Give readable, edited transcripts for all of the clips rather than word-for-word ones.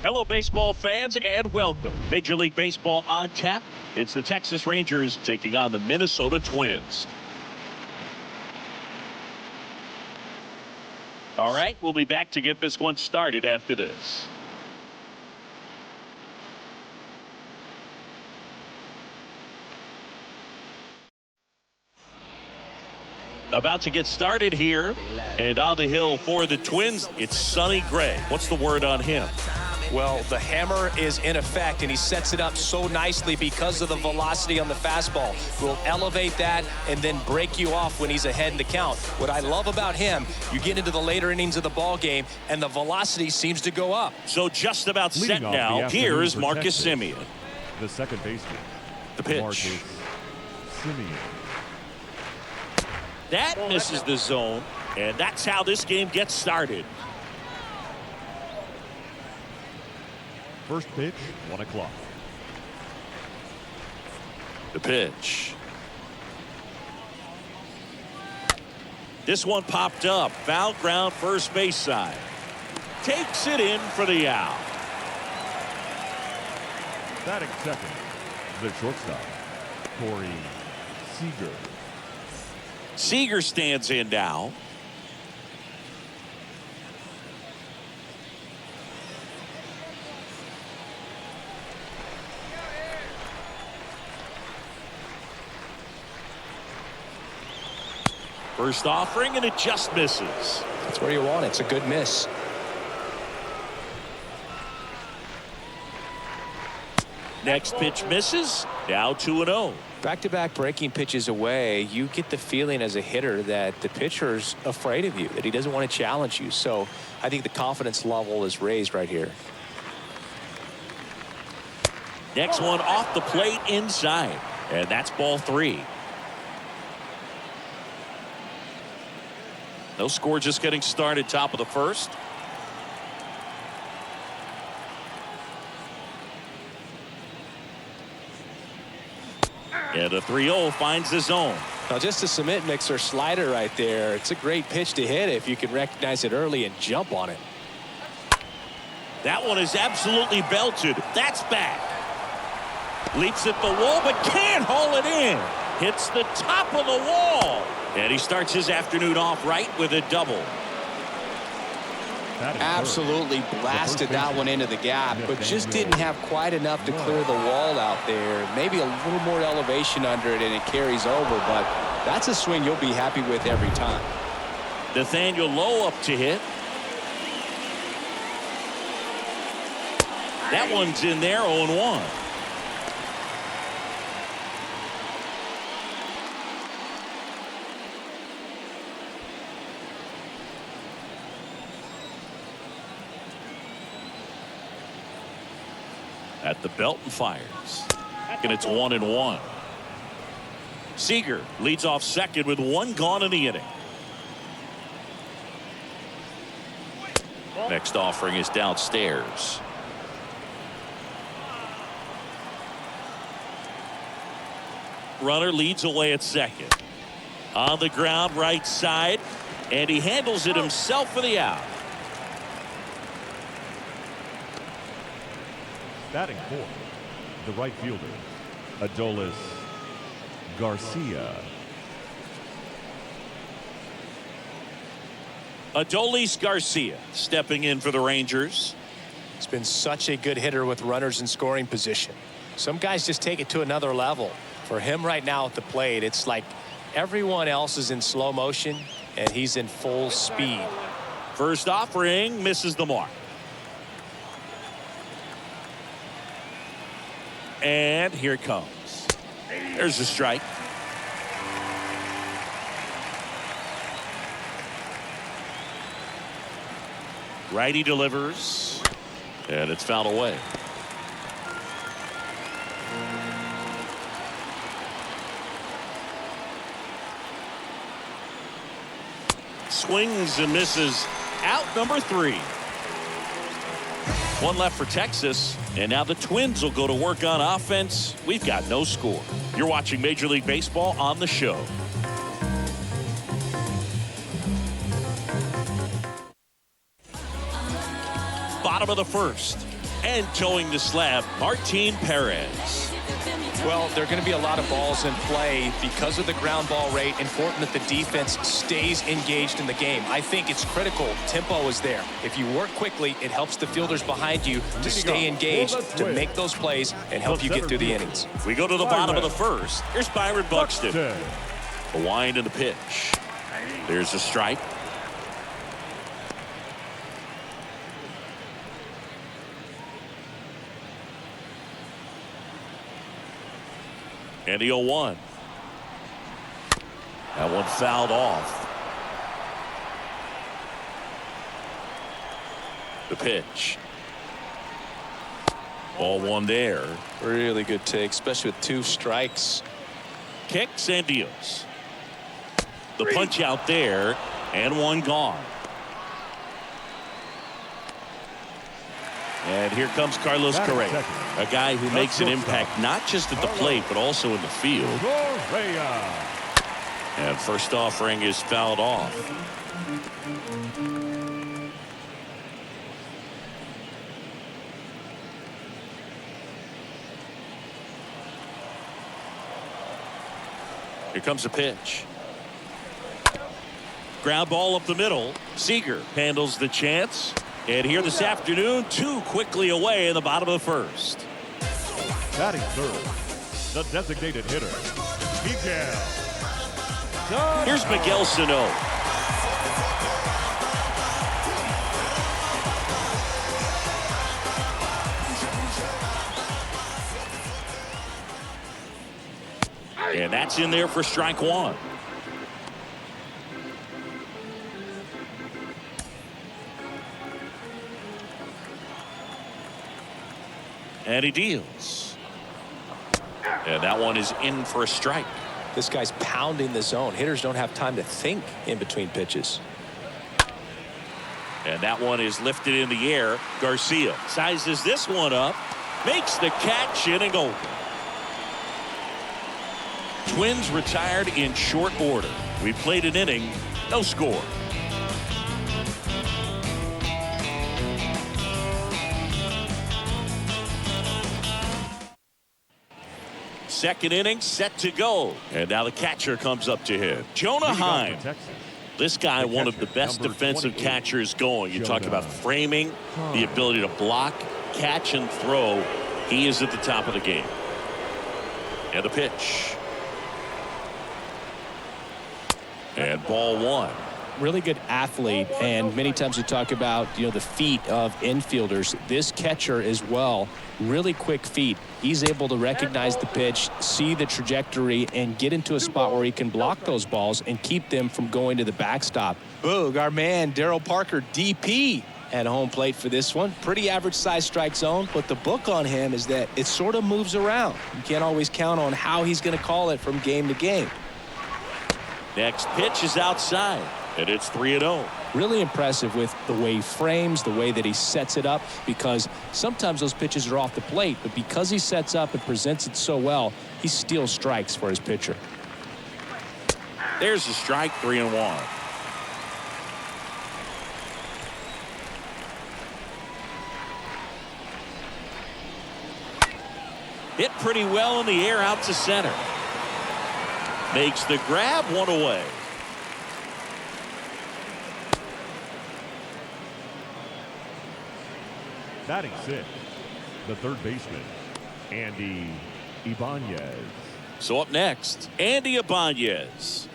Hello, baseball fans, and welcome. Major League Baseball on tap. It's the Texas Rangers taking on the Minnesota Twins. All right, we'll be back to get this one started after this. About to get started here, and on the hill for the Twins, it's Sonny Gray. What's the word on him? Well, the hammer is in effect, and he sets it up so nicely because of the velocity on the fastball. Will elevate that and then break you off when he's ahead in the count. What I love about him, you get into the later innings of the ball game, and the velocity seems to go up. So just about set now. Here is Marcus Semien. The second baseman. The pitch. Marcus Semien. That misses the zone, and that's how this game gets started. First pitch, 1 o'clock. The pitch. This one popped up. Foul ground, first base side. Takes it in for the out. Batting second, the shortstop, Corey Seager. Seager stands in now. First offering, and it just misses. That's where you want it. It's a good miss. Next pitch misses. Now 2-0. Back-to-back breaking pitches away, you get the feeling as a hitter that the pitcher's afraid of you, that he doesn't want to challenge you. So I think the confidence level is raised right here. Next one off the plate inside, and that's ball 3. No score, just getting started, top of the first. And a 3-0 finds the zone. Now just a cement mixer slider right there. It's a great pitch to hit if you can recognize it early and jump on it. That one is absolutely belted. That's back. Leaps at the wall, but can't haul it in. Hits the top of the wall. And he starts his afternoon off right with a double. Absolutely blasted that one into the gap, but just didn't have quite enough to clear the wall out there. Maybe a little more elevation under it and it carries over, but that's a swing you'll be happy with every time. Nathaniel Lowe up to hit. That one's in there, 0-1. At the belt and fires. And it's 1-1. Seager leads off second with 1 gone in the inning. Next offering is downstairs. Runner leads away at second. On the ground, right side, and he handles it himself for the out. Batting fourth, the right fielder, Adolis Garcia. Adolis Garcia stepping in for the Rangers. He's been such a good hitter with runners in scoring position. Some guys just take it to another level. For him right now at the plate, it's like everyone else is in slow motion and he's in full speed. First offering misses the mark. And here it comes. There's a strike. Righty delivers, and it's fouled away. Swings and misses. Out number 3. One left for Texas, and now the Twins will go to work on offense. We've got no score. You're watching Major League Baseball on the show. Bottom of the first. And towing the slab, Martin Perez. Well, there are going to be a lot of balls in play because of the ground ball rate. Important that the defense stays engaged in the game. I think it's critical. Tempo is there. If you work quickly, it helps the fielders behind you to stay engaged, to make those plays, and help you get through the innings. We go to the bottom of the first. Here's Byron Buxton. The wind and the pitch. There's a strike. And the 0-1. That one fouled off. The pitch. Ball one there. Really good take, especially with 2 strikes. Kicks and deals. The punch out there, and one gone. And here comes Carlos Correa, a guy who makes an impact not just at the plate but also in the field. And first offering is fouled off. Here comes the pitch. Ground ball up the middle. Seager handles the chance. And here this afternoon, 2 quickly away in the bottom of the first. Batting third, the designated hitter, Miguel. Here's Miguel Sano. And that's in there for strike 1. And he deals. And that one is in for a strike. This guy's pounding the zone. Hitters don't have time to think in between pitches. And that one is lifted in the air. Garcia sizes this one up, makes the catch, inning over. Twins retired in short order. We played an inning, no score. Second inning set to go. And now the catcher comes up to him. Jonah Heim. This guy, one of the best defensive catchers going. You talk about framing, the ability to block, catch, and throw. He is at the top of the game. And the pitch. And ball 1. Really good athlete, and many times we talk about, the feet of infielders. This catcher as well, really quick feet. He's able to recognize the pitch, see the trajectory, and get into a spot where he can block those balls and keep them from going to the backstop. Boog, our man Darryl Parker, DP, at home plate for this one. Pretty average size strike zone, but the book on him is that it sort of moves around. You can't always count on how he's going to call it from game to game. Next pitch is outside, and it's 3-0. Really impressive with the way he frames, the way that he sets it up, because sometimes those pitches are off the plate, but because he sets up and presents it so well, he steals strikes for his pitcher. There's the strike, 3-1. Hit pretty well in the air out to center. Makes the grab, one away. Batting 6, the third baseman, Andy Ibanez. So up next, Andy Ibanez.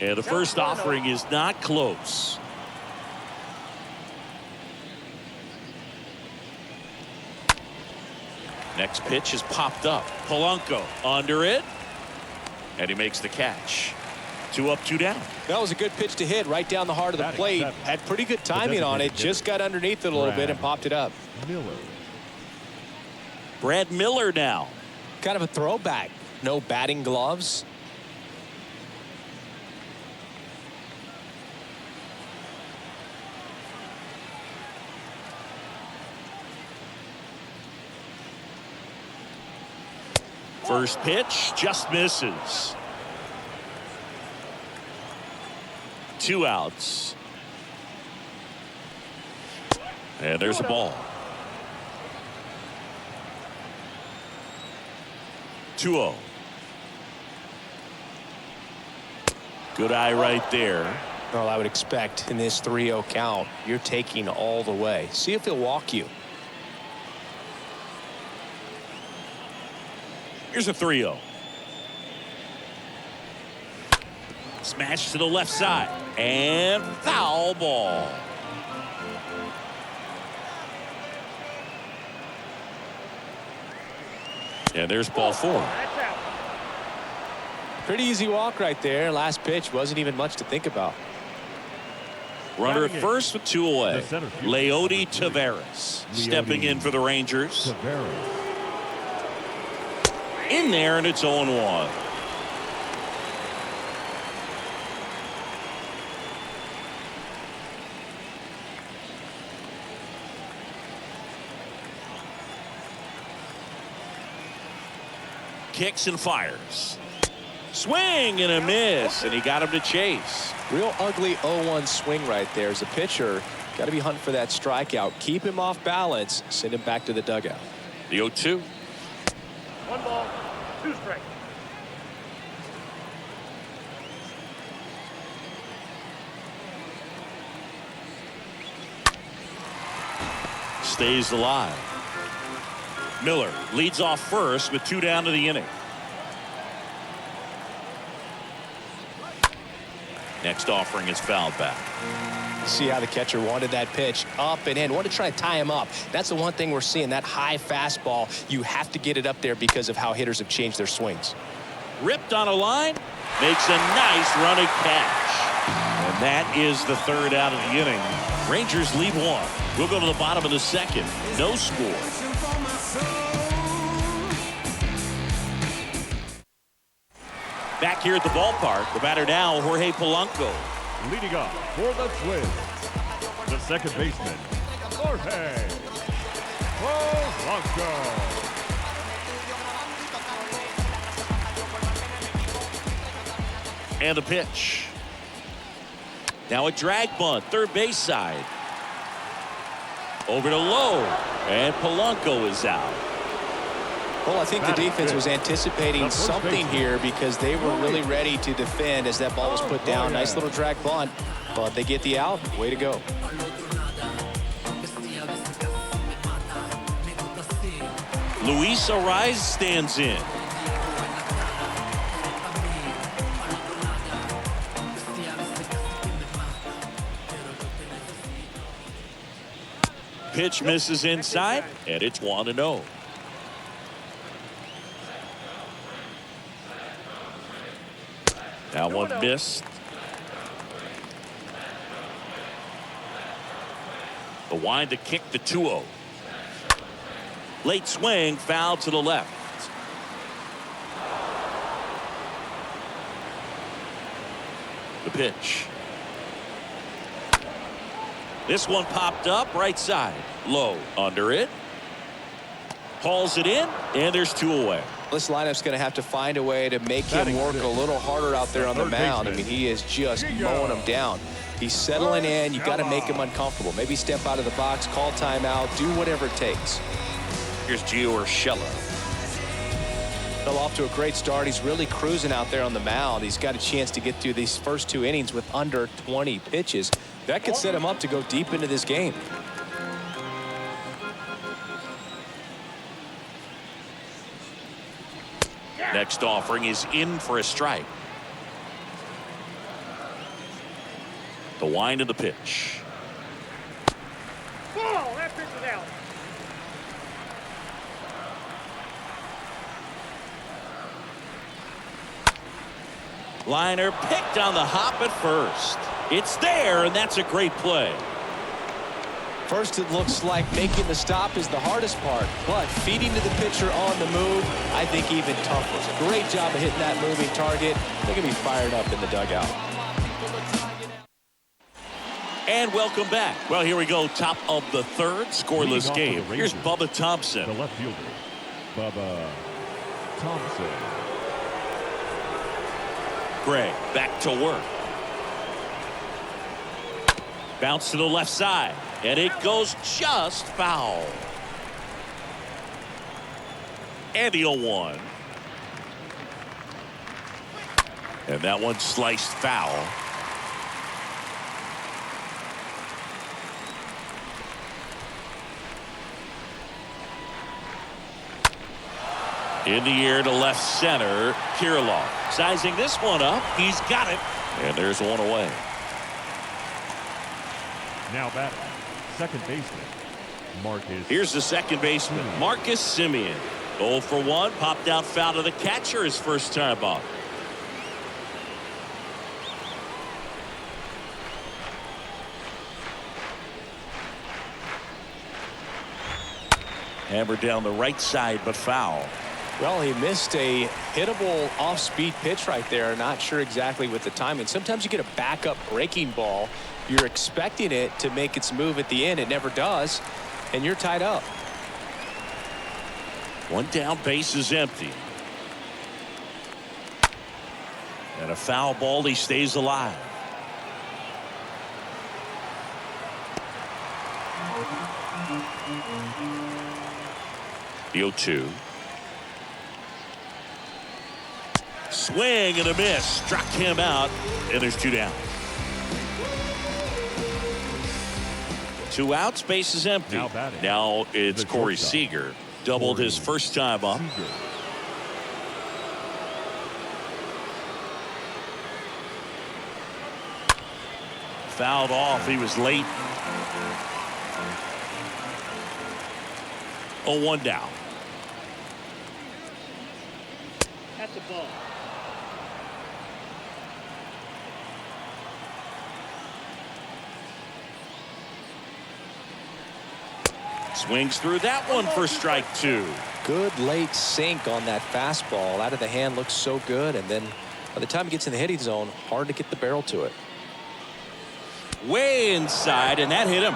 And the first offering is not close. Next pitch is popped up. Polanco under it. And he makes the catch. 2 up, 2 down. That was a good pitch to hit right down the heart of the plate. Had pretty good timing on it. Just got underneath it a little bit and popped it up. Brad Miller now. Kind of a throwback. No batting gloves. First pitch just misses. 2 outs. And there's a ball. 2-0. Good eye right there. Well, I would expect in this 3-0 count, you're taking all the way. See if he'll walk you. Here's a 3-0. Smash to the left side. And foul ball. And there's ball 4. Pretty easy walk right there. Last pitch wasn't even much to think about. Runner at first with 2 away. Leody Taveras stepping in for the Rangers. In there, and it's 0-1. Kicks and fires. Swing and a miss, and he got him to chase. Real ugly 0-1 swing right there. As a pitcher, got to be hunting for that strikeout. Keep him off balance. Send him back to the dugout. The 0-2. 1 ball, 2 strikes. Stays alive. Miller leads off first with 2 down to the inning. Next offering is fouled back. See how the catcher wanted that pitch up and in. Wanted to try to tie him up. That's the one thing we're seeing, that high fastball. You have to get it up there because of how hitters have changed their swings. Ripped on a line. Makes a nice running catch. And that is the 3rd out of the inning. Rangers lead 1. We'll go to the bottom of the 2nd. No score. Back here at the ballpark, the batter now, Jorge Polanco. Leading up for the Twins, the second baseman, Jorge Polanco. And the pitch. Now a drag bunt, third base side. Over to Lowe, and Polanco is out. Well, I think the defense was anticipating something here because they were really ready to defend as that ball was put down. Nice little drag bunt, but they get the out. Way to go. Luis Ariz stands in. Pitch misses inside, and it's 1-0. Now one missed. The wind to kick the 2-0. Late swing, foul to the left. The pitch. This one popped up right side. Low under it. Hauls it in, and there's 2 away. This lineup's going to have to find a way to make him work a little harder out there on the mound. I mean, he is just mowing him down. He's settling in. You've got to make him uncomfortable. Maybe step out of the box, call timeout, do whatever it takes. Here's Gio Urshela. Well, off to a great start. He's really cruising out there on the mound. He's got a chance to get through these first 2 innings with under 20 pitches. That could set him up to go deep into this game. Next offering is in for a strike. The wind of the pitch. Ball, that pitch is out. Liner picked on the hop at first. It's there, and that's a great play. First, it looks like making the stop is the hardest part, but feeding to the pitcher on the move, I think even tougher. Great job of hitting that moving target. They're going to be fired up in the dugout. And welcome back. Well, here we go. Top of the 3rd, scoreless game. Here's Bubba Thompson. The left fielder, Bubba Thompson. Gray back to work. Bounce to the left side, and it goes just foul. And the 0-1. And that one sliced foul. In the air to left center, Kirilov sizing this one up. He's got it, and there's one away. Now batting, second baseman, Marcus. Here's the second baseman, Marcus Semien. 0 for 1, popped out foul to the catcher his first time up. Hammered down the right side, but foul. Well, he missed a hittable off-speed pitch right there. Not sure exactly with the timing. Sometimes you get a backup breaking ball. You're expecting it to make its move at the end. It never does, and you're tied up. One down, base is empty. And a foul ball, he stays alive. The 0-2. Swing and a miss. Struck him out, and there's 2 down. 2 outs, base is empty. Now it's Corey Seager. Doubled his first time up. Fouled off. He was late. 0-1 down. That's a ball. Swings through that one for strike 2. Good late sink on that fastball. Out of the hand looks so good, and then by the time it gets in the hitting zone, hard to get the barrel to it. Way inside, and that hit him.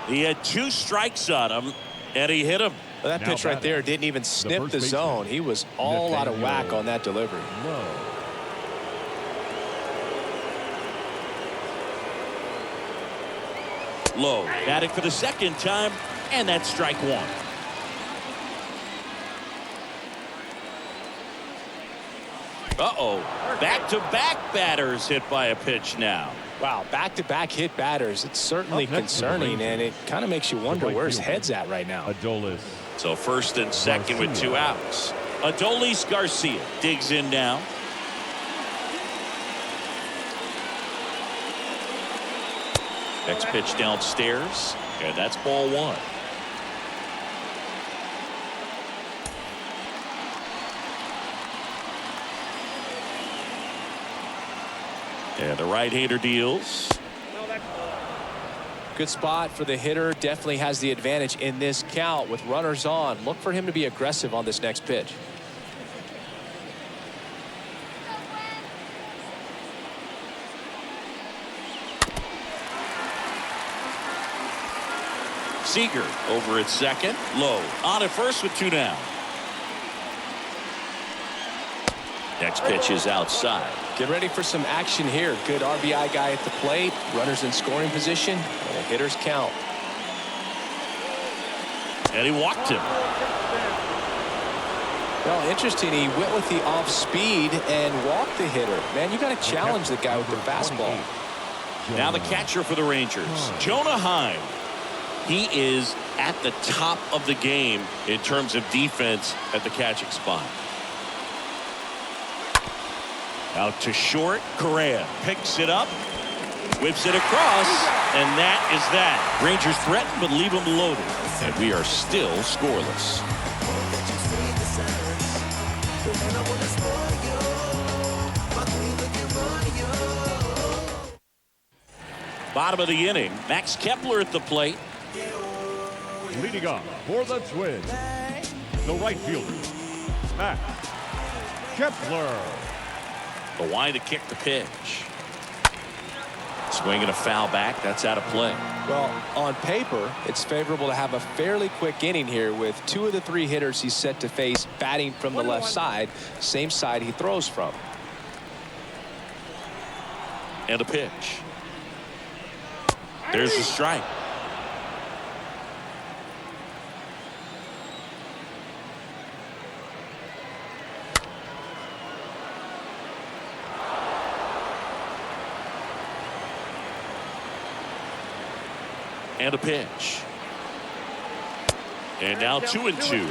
He had 2 strikes on him, and he hit him. Well, that pitch right there didn't even snip the zone. He was all out of whack on that delivery. Low batting for the second time, and that's strike 1. Uh-oh. Back-to-back batters hit by a pitch now. Wow, back-to-back hit batters. It's certainly concerning, and it kind of makes you wonder where his head's at right now. Adolis. So first and second with 2 outs. Adolis Garcia digs in now. Next pitch downstairs, and that's ball 1. And the right-hander deals. Good spot for the hitter. Definitely has the advantage in this count with runners on. Look for him to be aggressive on this next pitch. Seager over at second. Low on at first with 2 down. Next pitch is outside. Get ready for some action here. Good RBI guy at the plate. Runners in scoring position. And a hitter's count. And he walked him. Well, interesting. He went with the off speed and walked the hitter. Man, you got to challenge the guy with the fastball. Now the catcher for the Rangers, Jonah Heim. He is at the top of the game in terms of defense at the catching spot. Out to short. Correa picks it up, whips it across, and that is that. Rangers threaten but leave them loaded, and we are still scoreless. Bottom of the inning, Max Kepler at the plate. Leading off for the Twins, the right fielder, Max Kepler. The wind to kick the pitch. Swing and a foul back. That's out of play. Well, on paper, it's favorable to have a fairly quick inning here with 2 of the 3 hitters he's set to face batting from the left side, same side he throws from. And a pitch. There's the strike. And a pitch. And now 2-2.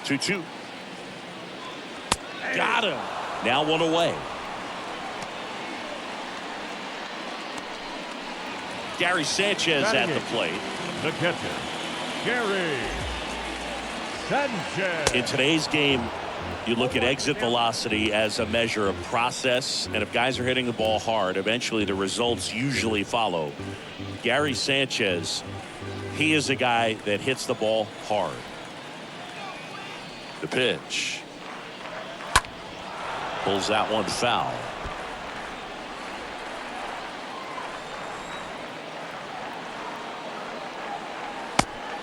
Two. Got him. Now 1 away. Gary Sanchez at the plate. The catcher, Gary Sanchez. In today's game, you look at exit velocity as a measure of process, and if guys are hitting the ball hard, eventually the results usually follow. Gary Sanchez, he is a guy that hits the ball hard. The pitch. Pulls that one foul.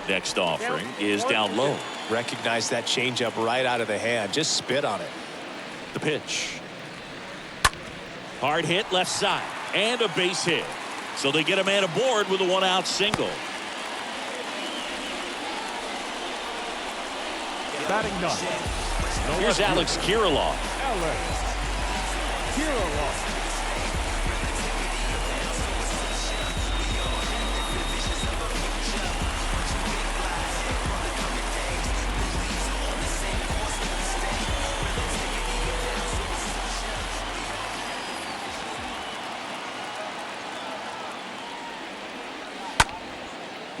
Next offering is down low. Recognize that changeup right out of the hand. Just spit on it. The pitch. Hard hit left side. And a base hit. So they get a man aboard with a 1-out single. Batting ninth. Here's Alex Kirilloff. Alex Kirilloff.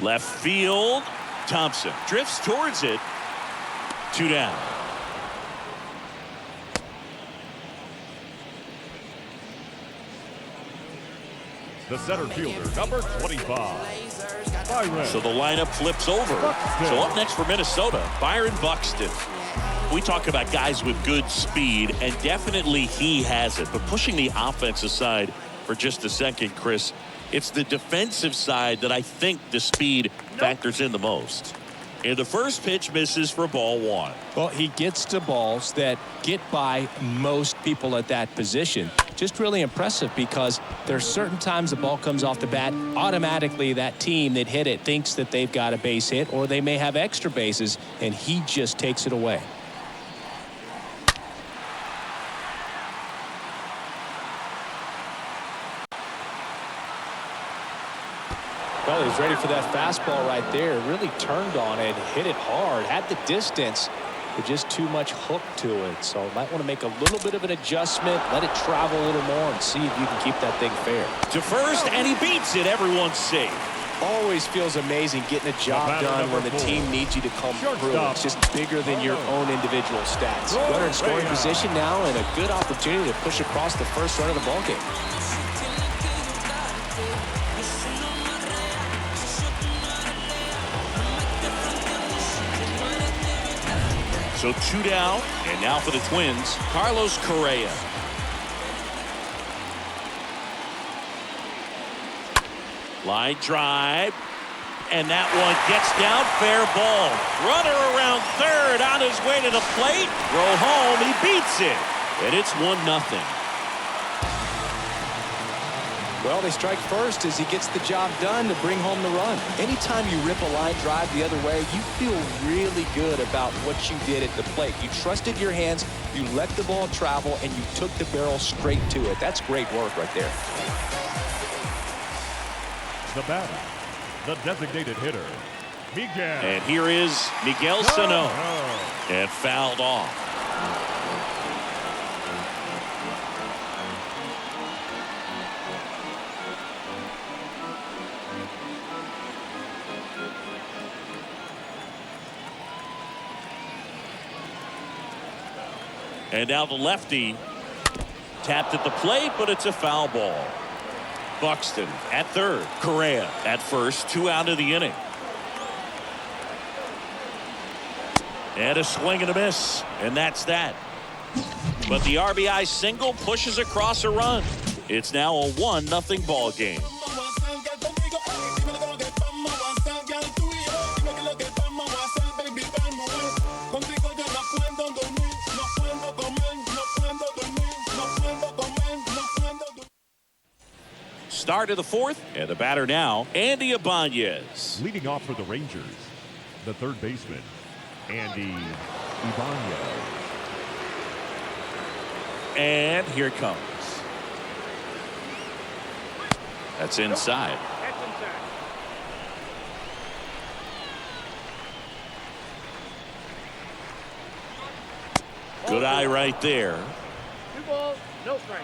Left field. Thompson drifts towards it. 2 down. The center fielder, number 25. Byron. So the lineup flips over. So up next for Minnesota, Byron Buxton. We talk about guys with good speed, and definitely he has it. But pushing the offensive side for just a second, Chris, it's the defensive side that I think the speed factors in the most. And the first pitch misses for ball 1. Well, he gets to balls that get by most people at that position. Just really impressive because there's certain times the ball comes off the bat, automatically that team that hit it thinks that they've got a base hit or they may have extra bases, and he just takes it away. Well, he's ready for that fastball right there. Really turned on it, hit it hard, had the distance, but just too much hook to it. So might want to make a little bit of an adjustment, let it travel a little more, and see if you can keep that thing fair. To first, and he beats it. Everyone's safe. Always feels amazing getting a job done when the team needs you to come through. It's just bigger than your own individual stats. Runner in scoring position now, and a good opportunity to push across the first run of the ballgame. So 2 down, and now for the Twins, Carlos Correa. Line drive, and that one gets down, fair ball. Runner around third on his way to the plate. Roll home, he beats it, and it's 1-0. Well, they strike first as he gets the job done to bring home the run. Anytime you rip a line drive the other way, you feel really good about what you did at the plate. You trusted your hands, you let the ball travel, and you took the barrel straight to it. That's great work right there. The batter, the designated hitter, Miguel. And here is Miguel Sano, and fouled off. And now the lefty tapped at the plate, but it's a foul ball. Buxton at third, Correa at first, 2 out of the inning. And a swing and a miss, and that's that. But the RBI single pushes across a run. It's now a 1-0 ball game. Start of the fourth, and the batter now, Andy Ibanez. Leading off for the Rangers, the third baseman, Andy Ibanez. And here it comes. That's inside. That's inside. Good eye right there. 2 balls, no strike.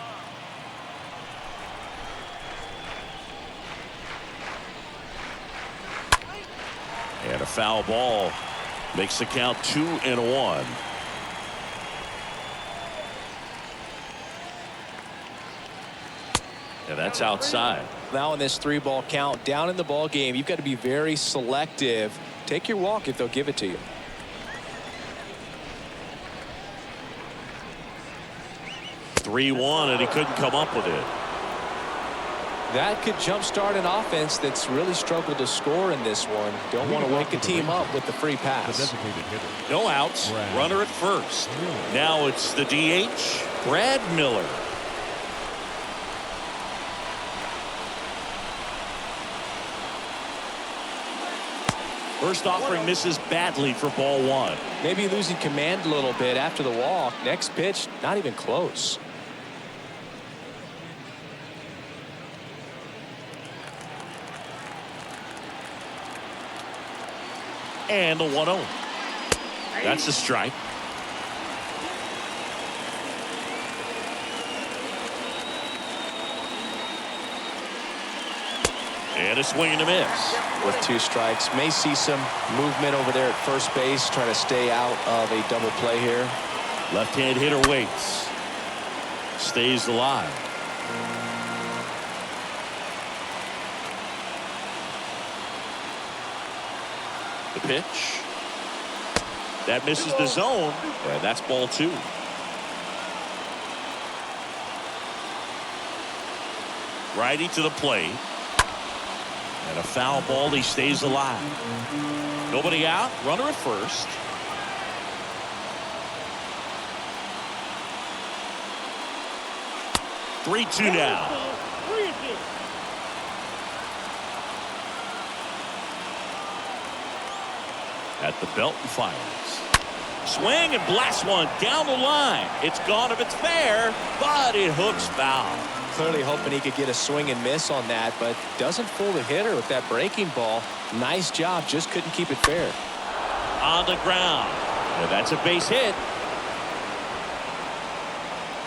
And a foul ball makes the count 2-1. And that's outside. Now in this 3-ball count, down in the ball game, you've got to be very selective. Take your walk if they'll give it to you. (3-1), and he couldn't come up with it. That could jumpstart an offense that's really struggled to score in this one. Don't want to wake a team up with the free The pass. designated hitter. No outs. Runner at first. Now it's the DH, Brad Miller. First offering misses badly for ball 1. Maybe losing command a little bit after the walk. Next pitch, not even close. And the 1-0. That's a strike. And a swing and a miss. With 2 strikes, may see some movement over there at first base, trying to stay out of a double play here. Left-hand hitter waits. Stays alive. The pitch. That misses the zone, and that's ball 2. Righty to the plate. And a foul ball. He stays alive. Nobody out. Runner at first. (3-2) now. 3-2. At the belt and fires. Swing and blast one down the line. It's gone if it's fair, but it hooks foul. Clearly hoping he could get a swing and miss on that, but doesn't fool the hitter with that breaking ball. Nice job, just couldn't keep it fair. On the ground. And that's a base hit.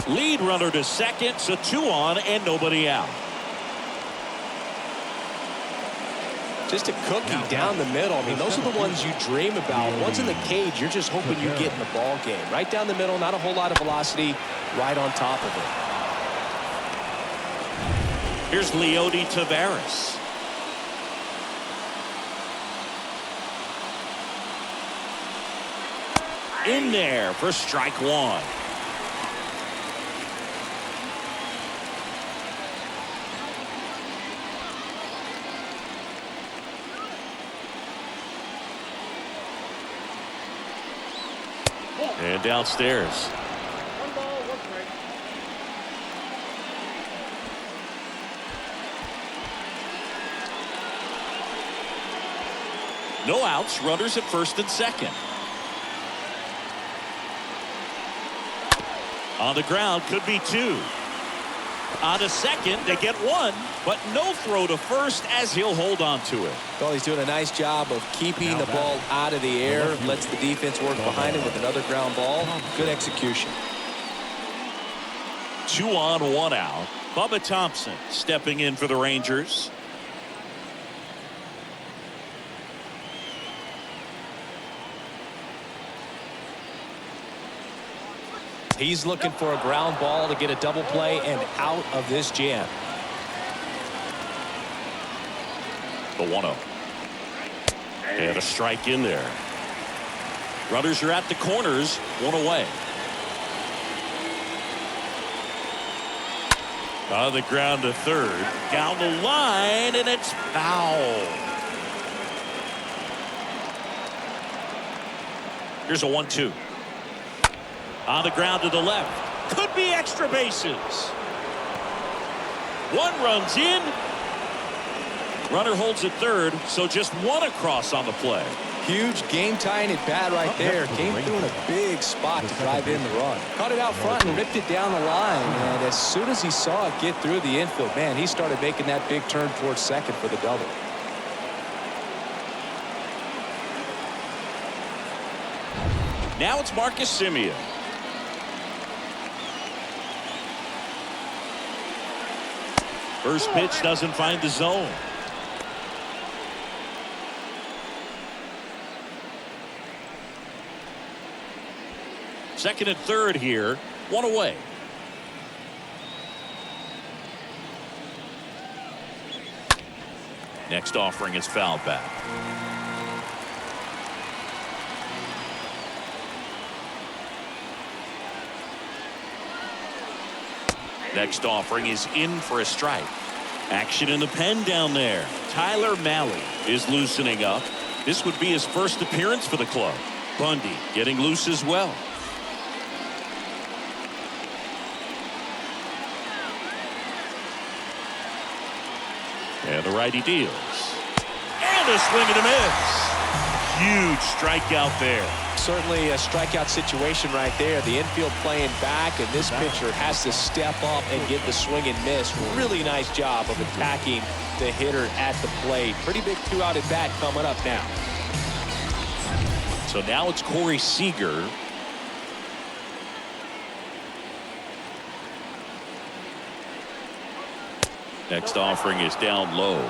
Lead runner to second, so 2 on and nobody out. Just a cookie down the middle. I mean, those are the ones you dream about. Once in the cage, you're just hoping you get in the ball game. Right down the middle, not a whole lot of velocity, right on top of it. Here's Leody Taveras. In there for strike 1. And downstairs. 1 ball, 1 strike. No outs. Runners at first and second. On the ground, could be 2. On to second, they get 1, but no throw to first as he'll hold on to it. Well, he's doing a nice job of keeping the ball out of the air. Lets the defense work behind him with another ground ball. Good execution. 2 on, 1 out. Bubba Thompson stepping in for the Rangers. He's looking for a ground ball to get a double play and out of this jam. The 1-0. And a strike in there. Runners are at the corners, 1 away. On the ground to third. Down the line, and it's foul. Here's a 1-2. On the ground to the left. Could be extra bases. One runs in. Runner holds at third, so just one across on the play. Huge game-tying at bat right there. Came through in a big spot to drive in the run. Caught it out front and ripped it down the line. And as soon as he saw it get through the infield, man, he started making that big turn towards second for the double. Now it's Marcus Semien. First pitch doesn't find the zone. Second and third here. One away. Next offering is fouled back. Next offering is in for a strike. Action in the pen down there. Tyler Mahle is loosening up. This would be his first appearance for the club. Bundy getting loose as well. And the righty deals. And a swing and a miss. Huge strikeout there. Certainly a strikeout situation right there. The infield playing back, and this pitcher has to step up and get the swing and miss. Really nice job of attacking the hitter at the plate. Pretty big 2-out at bat coming up now. So now it's Corey Seager. Next offering is down low,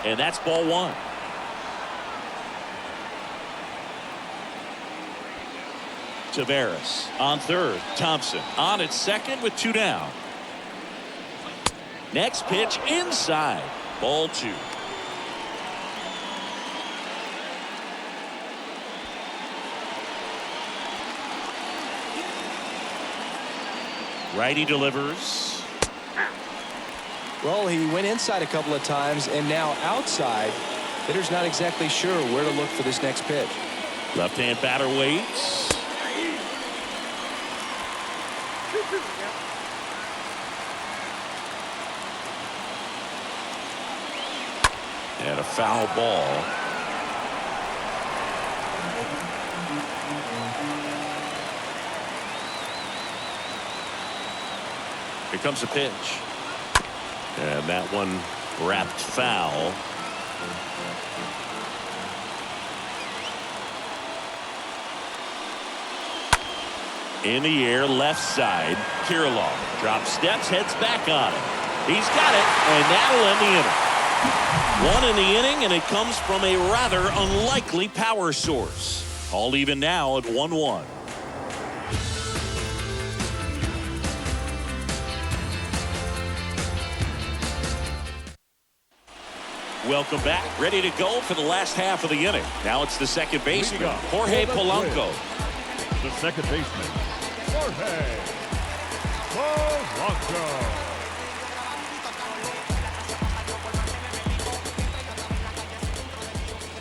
and that's ball one. Taveras on third. Thompson on at second with 2 down. Next pitch inside. Ball 2. Righty delivers. Well, he went inside a couple of times, and now outside. Hitter's not exactly sure where to look for this next pitch. Left-hand batter waits. And a foul ball. Here comes a pitch. And that one wrapped foul. In the air, left side. Kirilloff drops steps, heads back on it. He's got it, and that'll end the inning. One in the inning, and it comes from a rather unlikely power source. All even now at 1-1. Welcome back. Ready to go for the last half of the inning. Now it's the second baseman, Jorge Polanco. The second baseman, Jorge Polanco.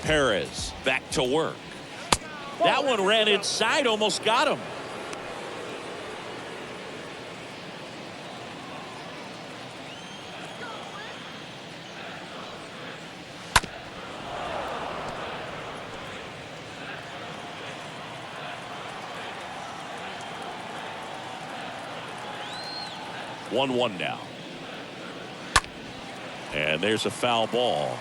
Perez back to work. That one ran inside, almost got him. One now. And there's a foul ball.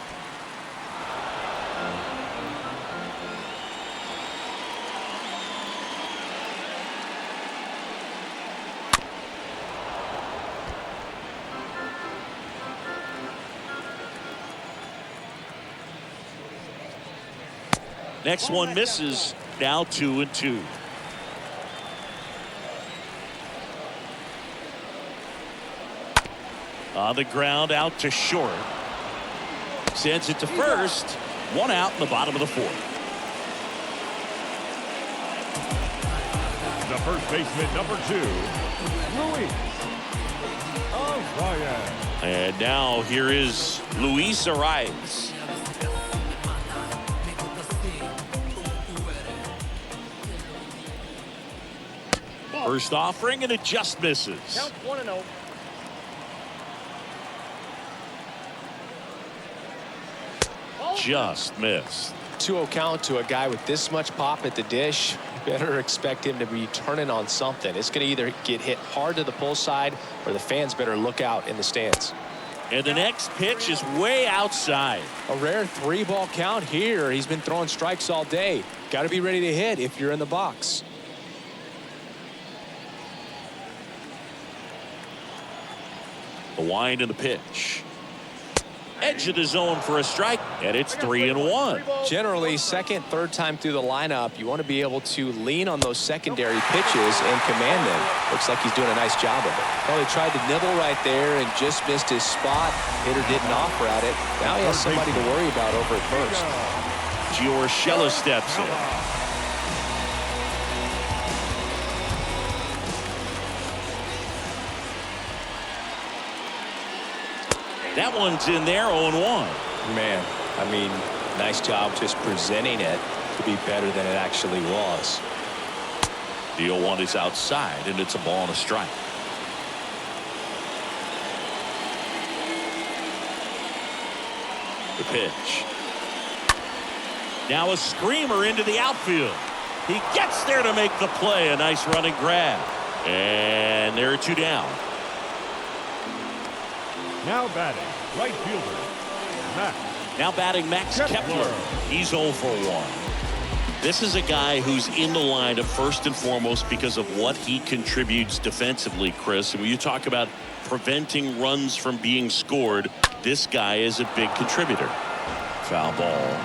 Next one misses. Now 2-2. On the ground, out to short. Sends it to first. One out in the bottom of the fourth. The first baseman, number 2, Luis Ryan. And now here is Luis Arias. First offering, and it just misses. Count 1-0. Just missed. 2-0 count to a guy with this much pop at the dish. Better expect him to be turning on something. It's going to either get hit hard to the pull side, or the fans better look out in the stands. And the next pitch is way outside. A rare 3-ball count here. He's been throwing strikes all day. Got to be ready to hit if you're in the box. The wind and the pitch. Edge of the zone for a strike, and it's 3-1. Generally, second, third time through the lineup, you want to be able to lean on those secondary pitches and command them. Looks like he's doing a nice job of it. Well, he tried to nibble right there and just missed his spot. Hitter didn't offer at it. Now he has somebody to worry about over at first. Giorgella steps in. That one's in there, 0-1. Man, I mean, nice job just presenting it to be better than it actually was. The 0-1 is outside, and it's a ball and a strike. The pitch. Now a screamer into the outfield. He gets there to make the play. A nice running grab. And there are 2 down. Now batting, right fielder, Max. Now batting Max Kepler. He's 0 for 1. This is a guy who's in the lineup first and foremost because of what he contributes defensively, Chris. And when you talk about preventing runs from being scored, this guy is a big contributor. Foul ball.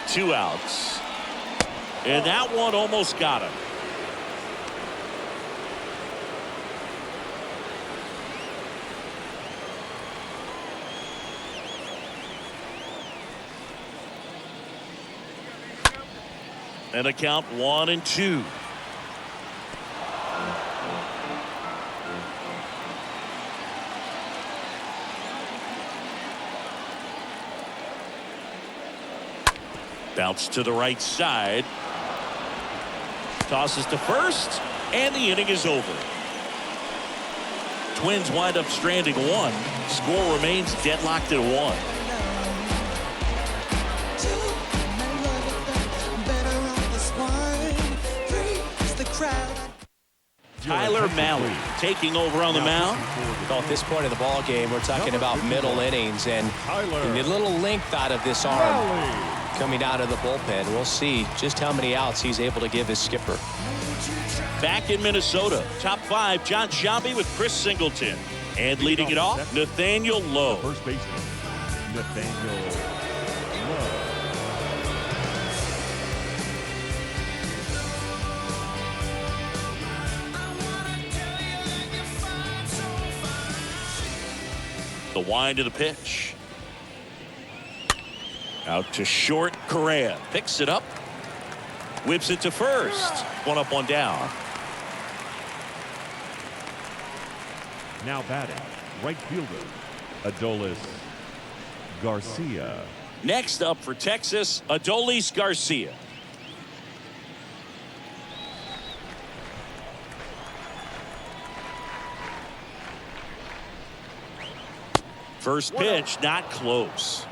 Two outs. And that one almost got him. And a count 1-2. Bounce to the right side. Tosses to first, and the inning is over. Twins wind up stranding 1. Score remains deadlocked at 1. Tyler Mahle taking over on the mound. Well, at this point in the ball game, we're talking about middle innings, and you get a little length out of this arm coming out of the bullpen. We'll see just how many outs he's able to give his skipper. Back in Minnesota, top 5, John Sciambi with Chris Singleton. And leading it off, Nathaniel Lowe. First baseman, Nathaniel Lowe. The wind of the pitch. Out to short. Correa picks it up. Whips it to first. 1 up, 1 down. Now batting, right fielder, Adolis Garcia. Next up for Texas, Adolis Garcia. First pitch, not close.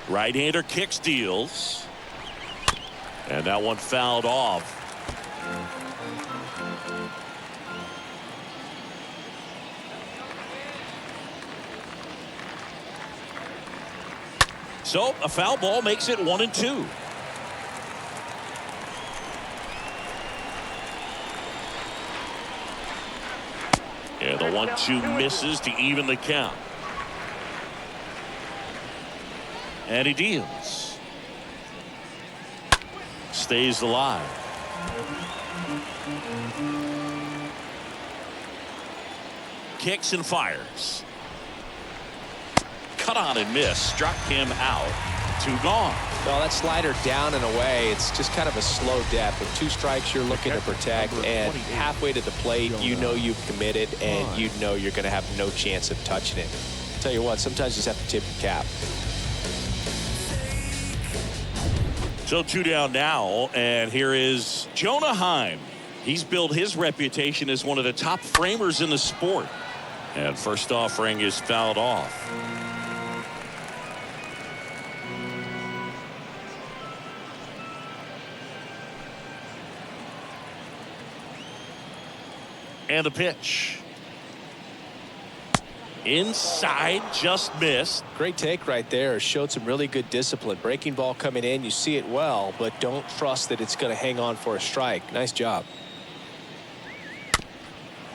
Right-hander kicks, deals. And that one fouled off. So a foul ball makes it 1-2. And the 1-2 misses to even the count. And he deals. Stays alive. Kicks and fires. cut on and miss. Struck him out. 2 gone. Well, that slider down and away, it's just kind of a slow death. With 2 strikes, you're looking to protect, and halfway to the plate, you know you've committed, and you know you're going to have no chance of touching it. I'll tell you what, sometimes you just have to tip your cap. So 2 down now, and here is Jonah Heim. He's built his reputation as one of the top framers in the sport. And first offering is fouled off. And the pitch. Inside, just missed. Great take right there. Showed some really good discipline. Breaking ball coming in, you see it well, but don't trust that it's going to hang on for a strike. Nice job.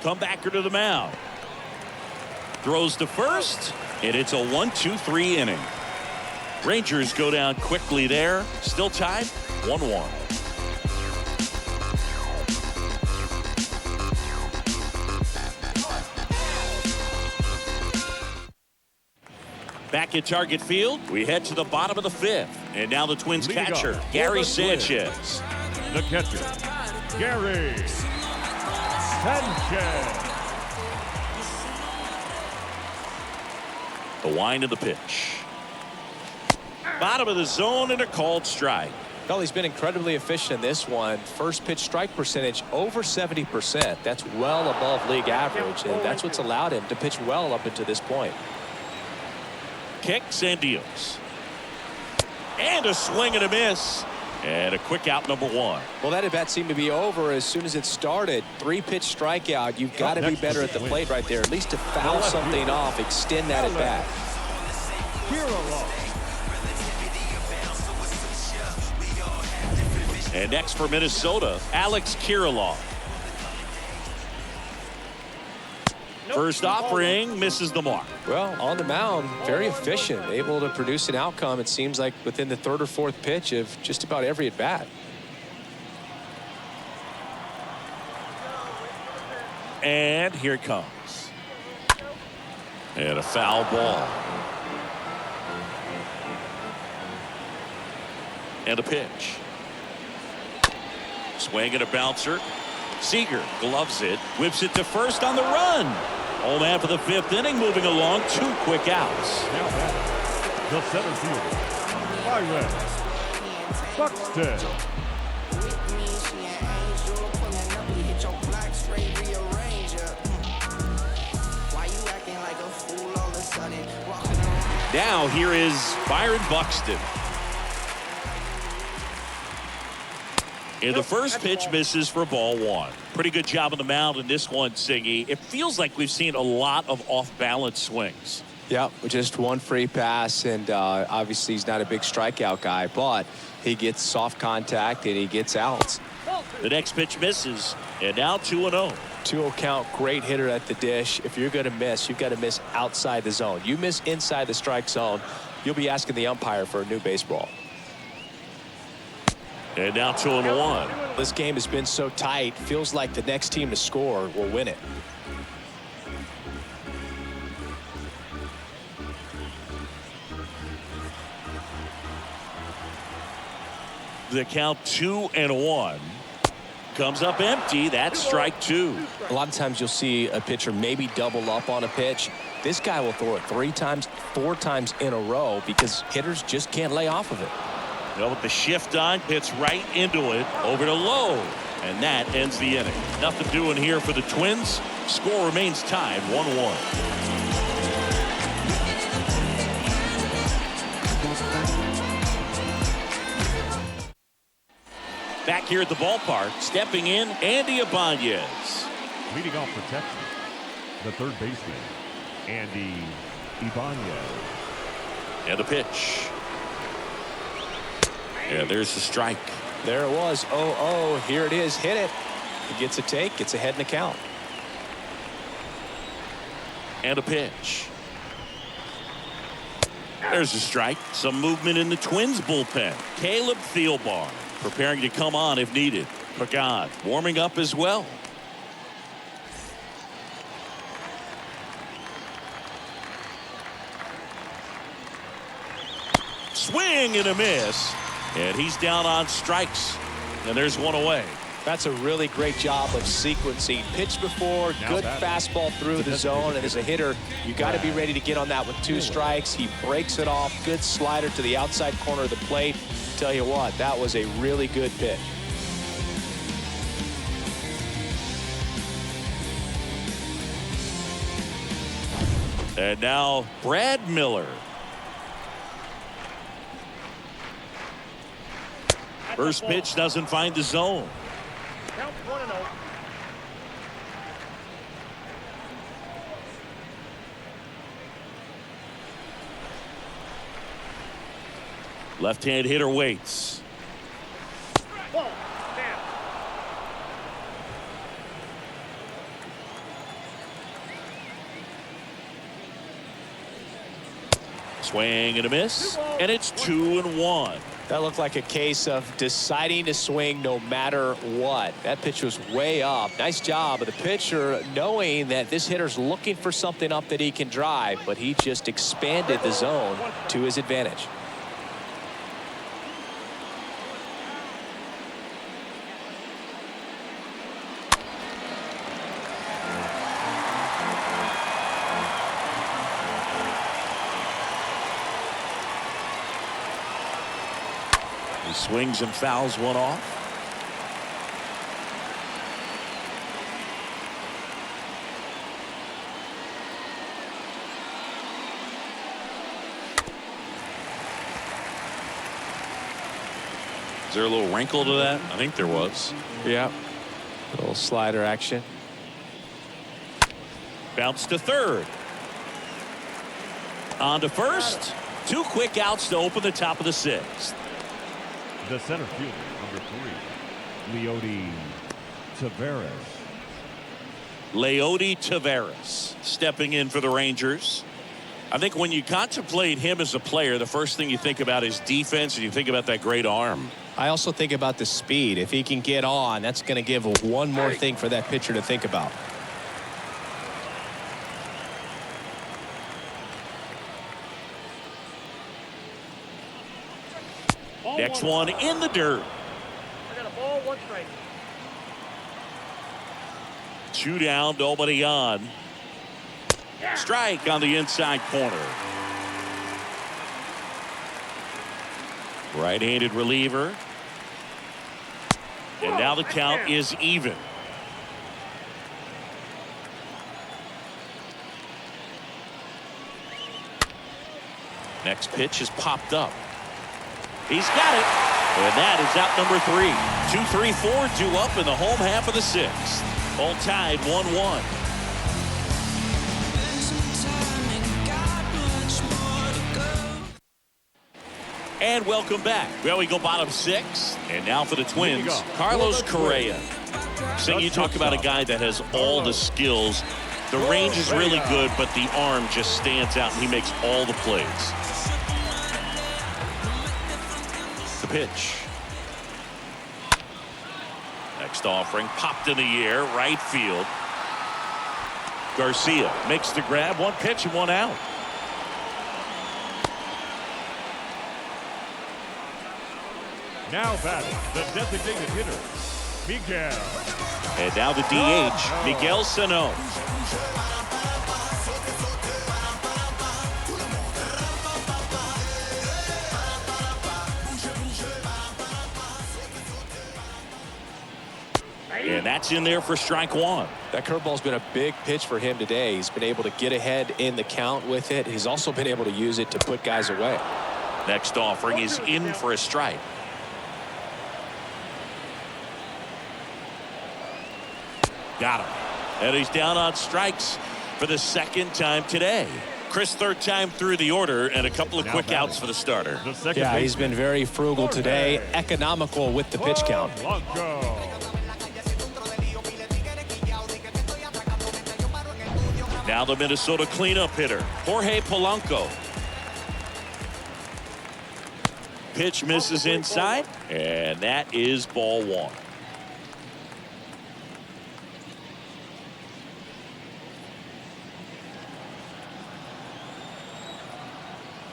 Comebacker to the mound. Throws to first, and it's a 1-2-3 inning. Rangers go down quickly there. Still tied 1-1. Back at Target Field, we head to the bottom of the 5th. And now the Twins Leading catcher, off, Gary for the Twins. Sanchez. The catcher, Gary Sanchez. The wind of the pitch. Bottom of the zone and a called strike. Well, he's been incredibly efficient in this one. First pitch strike percentage over 70%. That's well above league average, and that's what's allowed him to pitch well up until this point. Kicks and deals. And a swing and a miss. And a quick out, number 1. Well, that at bat seemed to be over as soon as it started. 3-pitch strikeout. You've got to be better at the plate right there, at least to foul something off, extend that at bat. And next for Minnesota, Alex Kirilloff. First offering misses the mark. Well, on the mound, very efficient, able to produce an outcome, it seems like, within the 3rd or 4th pitch of just about every at bat. And here it comes. And a foul ball. And a pitch. Swing and a bouncer. Seager gloves it, whips it to first on the run. Home after the 5th inning, moving along, 2 quick outs. Now back, the center fielder, Byron Buxton. Now here is Byron Buxton. And the first pitch misses for ball 1. Pretty good job on the mound in this one, Singy. It feels like we've seen a lot of off-balance swings. Yeah, just one free pass, and obviously he's not a big strikeout guy, but he gets soft contact and he gets outs. The next pitch misses, and now 2-0. 2-0 count, great hitter at the dish. If you're going to miss, you've got to miss outside the zone. You miss inside the strike zone, you'll be asking the umpire for a new baseball. And now 2-1. This game has been so tight, feels like the next team to score will win it. The count 2-1. Comes up empty. That's strike 2. A lot of times you'll see a pitcher maybe double up on a pitch. This guy will throw it 3 times, 4 times in a row because hitters just can't lay off of it. Well, with the shift on, hits right into it, over to Lowe, and that ends the inning. Nothing doing here for the Twins. Score remains tied 1-1. Back here at the ballpark, stepping in, Andy Ibanez. Leading off protection, the third baseman, Andy Ibanez. And a pitch. Yeah, there's the strike. There it was. 0-0. Here it is. Hit it. He gets a take. Gets ahead in the count. And a pitch. There's a strike. Some movement in the Twins bullpen. Caleb Thielbar preparing to come on if needed. Pagan warming up as well. Swing and a miss. And he's down on strikes. And there's one away. That's a really great job of sequencing. Pitch before, good fastball through the zone, and as a hitter, you got to be ready to get on that with 2 strikes. He breaks it off. Good slider to the outside corner of the plate. Tell you what, that was a really good pitch. And now Brad Miller. First pitch doesn't find the zone. Count 1-0. Left-hand hitter waits. Ball. Down. Swing and a miss. And it's 2-1. That looked like a case of deciding to swing no matter what. That pitch was way up. Nice job of the pitcher knowing that this hitter's looking for something up that he can drive, but he just expanded the zone to his advantage. He swings and fouls one off. Is there a little wrinkle to that? I think there was. Yeah. A little slider action. Bounce to third. On to first. 2 quick outs to open the top of the 6th. The center fielder, number 3, Leody Taveras. Leody Taveras stepping in for the Rangers. I think when you contemplate him as a player, the first thing you think about is defense, and you think about that great arm. I also think about the speed. If he can get on, that's going to give one more thing for that pitcher to think about. Ball Next 1. one in the dirt. I got a ball, 1 strike. 2 down, nobody on. Strike on the inside corner. Right-handed reliever. And now the count is even. Next pitch is popped up. He's got it. And that is out number 3. 2-3-4 due up in the home half of the 6th. All tied 1-1. And welcome back. Well, we go bottom 6. And now for the Twins, Carlos Correa. So you talk about a guy that has all the skills. The range is really good, but the arm just stands out, and he makes all the plays. The pitch. Next offering, popped in the air, right field. Garcia makes the grab, 1 pitch and 1 out. Now batting, the designated hitter, Miguel. And now the DH, Miguel Sano. And that's in there for strike 1. That curveball's been a big pitch for him today. He's been able to get ahead in the count with it. He's also been able to use it to put guys away. Next offering is in for a strike. Got him. And he's down on strikes for the 2nd time today. Chris, 3rd time through the order, and a couple of quick outs for the starter. Yeah, he's been very frugal today, economical with the pitch count. Now the Minnesota cleanup hitter, Jorge Polanco. Pitch misses inside, and that is ball 1.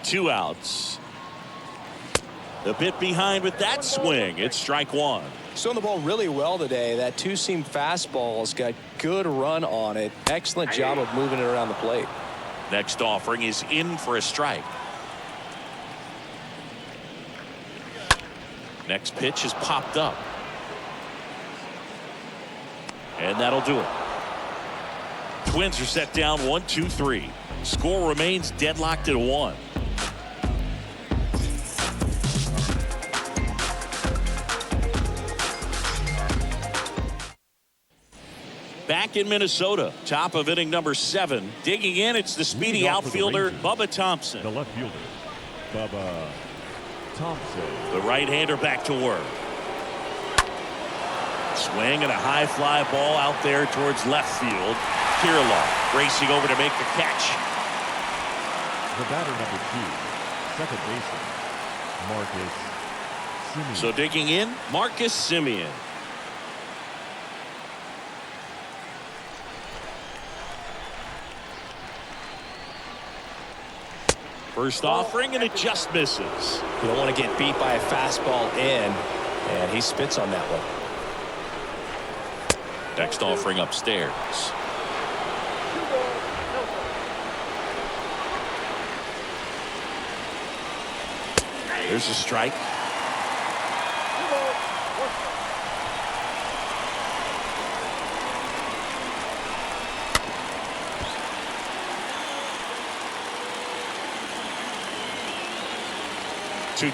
Two outs. A bit behind with that swing. It's strike one. Throwing the ball really well today. That two-seam fastball's got good run on it. Excellent job of moving it around the plate. Next offering is in for a strike. Next pitch is popped up. And that'll do it. Twins are set down 1-2-3. Score remains deadlocked at 1. Back in Minnesota, top of inning number 7. Digging in, it's the speedy outfielder, Bubba Thompson. The left fielder, Bubba Thompson. The right-hander back to work. Swing and a high fly ball out there towards left field. Kirilloff racing over to make the catch. The batter number 2, second baseman, Marcus Semien. So digging in, Marcus Semien. First offering, and it just misses. You don't want to get beat by a fastball in, and he spits on that one. Next offering upstairs. There's a strike.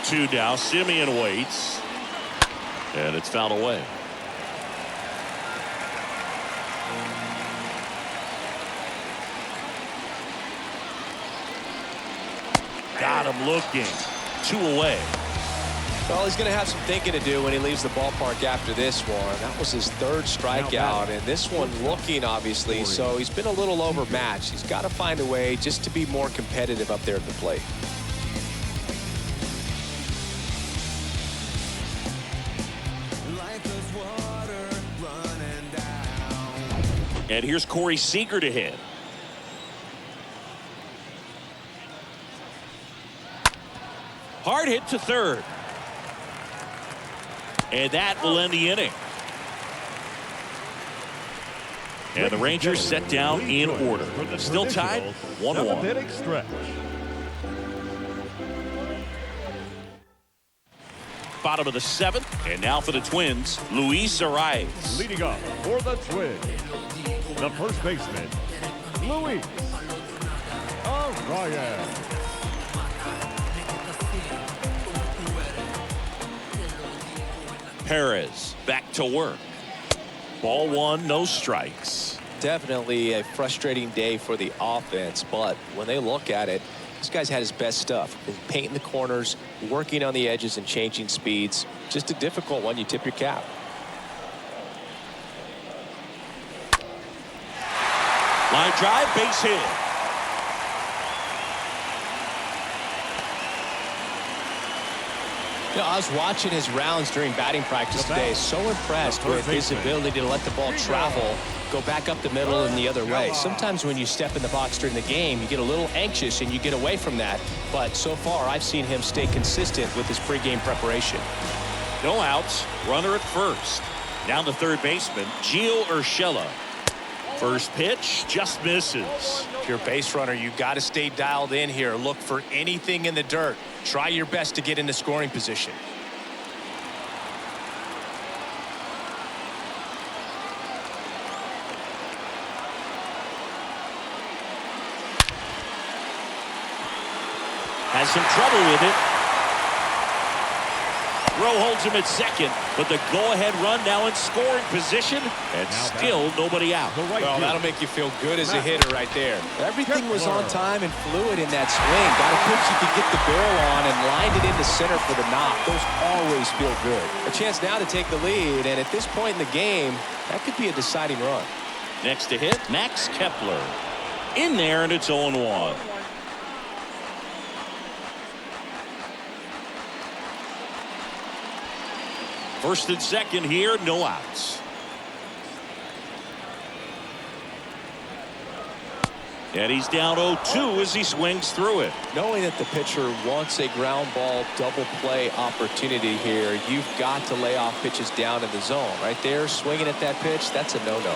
Two now. Semien waits, and it's fouled away. Got him looking. 2 away. Well, he's going to have some thinking to do when he leaves the ballpark after this one. That was his 3rd strikeout, and this one looking, obviously, so he's been a little overmatched. He's got to find a way just to be more competitive up there at the plate. And here's Corey Seager to hit. Hard hit to third. And that will end the inning. And the Rangers set down in order. Still tied 1-1. 7th inning stretch. Bottom of the 7th. And now for the Twins, Luis Arraez. Leading up for the Twins, the first baseman, Luis Arraez. Perez back to work. Ball 1, no strikes. Definitely a frustrating day for the offense, but when they look at it, this guy's had his best stuff. He's painting the corners, working on the edges and changing speeds. Just a difficult one. You tip your cap. Line drive, base hit. You know, I was watching his rounds during batting practice today. So impressed with his ability to let the ball travel, go back up the middle and the other way. Sometimes when you step in the box during the game, you get a little anxious and you get away from that. But so far, I've seen him stay consistent with his pregame preparation. No outs. Runner at first. Down the third baseman, Gio Urshela. First pitch just misses. If you're a base runner, you've got to stay dialed in here. Look for anything in the dirt. Try your best to get into scoring position. Has some trouble with it. Rowe holds him at second, but the go-ahead run now in scoring position, and still nobody out. Well, that'll make you feel good as a hitter right there. Everything was on time and fluid in that swing. Got a pitch you could get the barrel on and lined it into center for the knock. Those always feel good. A chance now to take the lead, and at this point in the game, that could be a deciding run. Next to hit, Max Kepler. In there, and it's 0-1. First and second here, no outs. And he's down 0-2 as he swings through it. Knowing that the pitcher wants a ground ball double play opportunity here, you've got to lay off pitches down in the zone. Right there, swinging at that pitch, that's a no-no.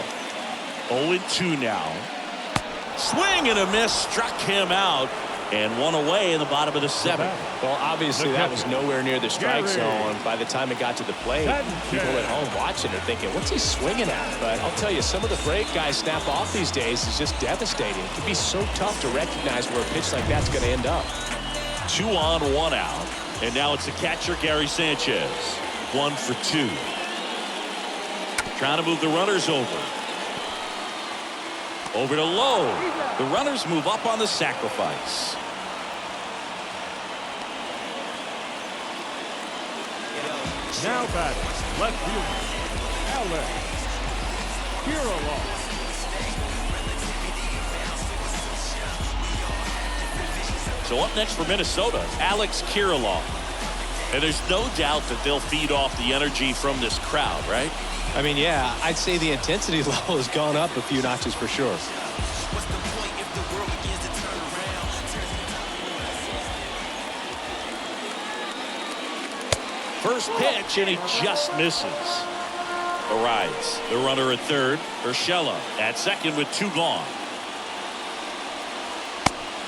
0-2 now. Swing and a miss, struck him out, and one away in the bottom of the seventh. Well, obviously that was nowhere near the strike zone. By the time it got to the plate, people at home watching are thinking, what's he swinging at? But I'll tell you, some of the break guys snap off these days is just devastating. It can be so tough to recognize where a pitch like that's going to end up. 2 on, 1 out. And now it's the catcher, Gary Sanchez. 1 for 2. Trying to move the runners over. Over to Lowe. The runners move up on the sacrifice. Now batting, left fielder, Alex Kirilloff. So up next for Minnesota, Alex Kirilloff. And there's no doubt that they'll feed off the energy from this crowd, right? I mean, yeah, I'd say the intensity level has gone up a few notches for sure. First pitch, and he just misses. Arrives. The runner at third, Urshela at second with 2 gone.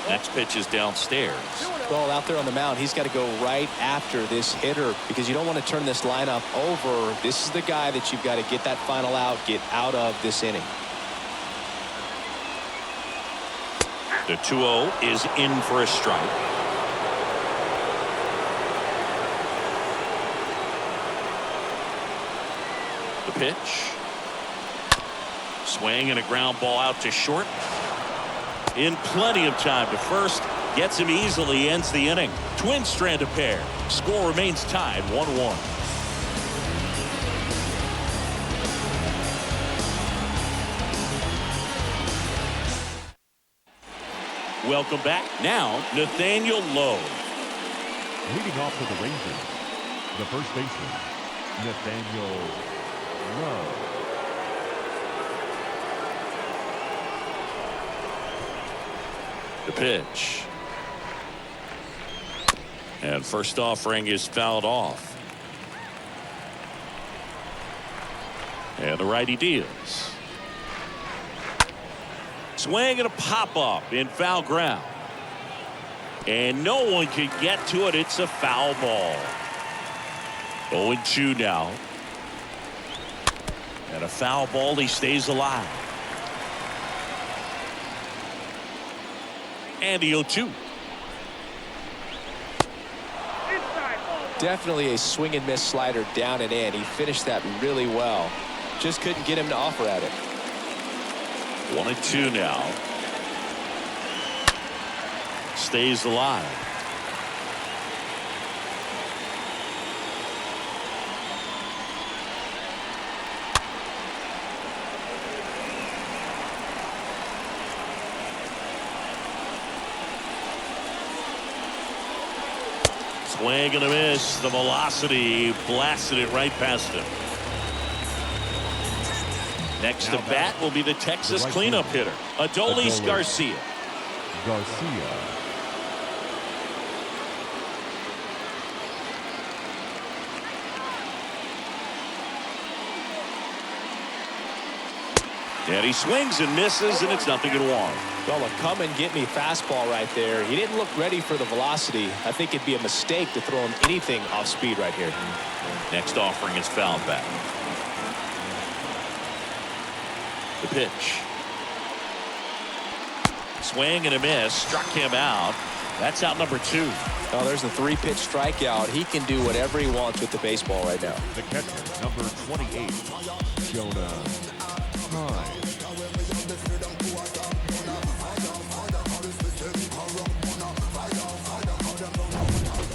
Next pitch is downstairs. Well, out there on the mound, he's got to go right after this hitter because you don't want to turn this lineup over. This is the guy that you've got to get that final out, get out of this inning. The 2-0 is in for a strike. The pitch. Swing and a ground ball out to short. In plenty of time to first. Gets him easily, ends the inning. Twins strand a pair. Score remains tied 1-1. Welcome back. Now, Nathaniel Lowe. Leading off for the Rangers, the first baseman, Nathaniel Lowe. The pitch. And first offering is fouled off. And the righty deals. Swing and a pop-up in foul ground. And no one can get to it. It's a foul ball. 0-2 now. And a foul ball. He stays alive. And the 0-2. Definitely a swing and miss slider down and in. He finished that really well. Just couldn't get him to offer at it. 1-2 now. Stays alive. Swing and a miss. The velocity blasted it right past him. Next to bat will be the Texas cleanup hitter, Adolis Garcia. And he swings and misses, and it's 0-1. Well, a come and get me fastball right there. He didn't look ready for the velocity. I think it'd be a mistake to throw him anything off speed right here. Next offering is fouled back. The pitch. Swing and a miss. Struck him out. That's out number 2. Oh, there's the 3-pitch strikeout. He can do whatever he wants with the baseball right now. The catcher, number 28, Jonah Heim.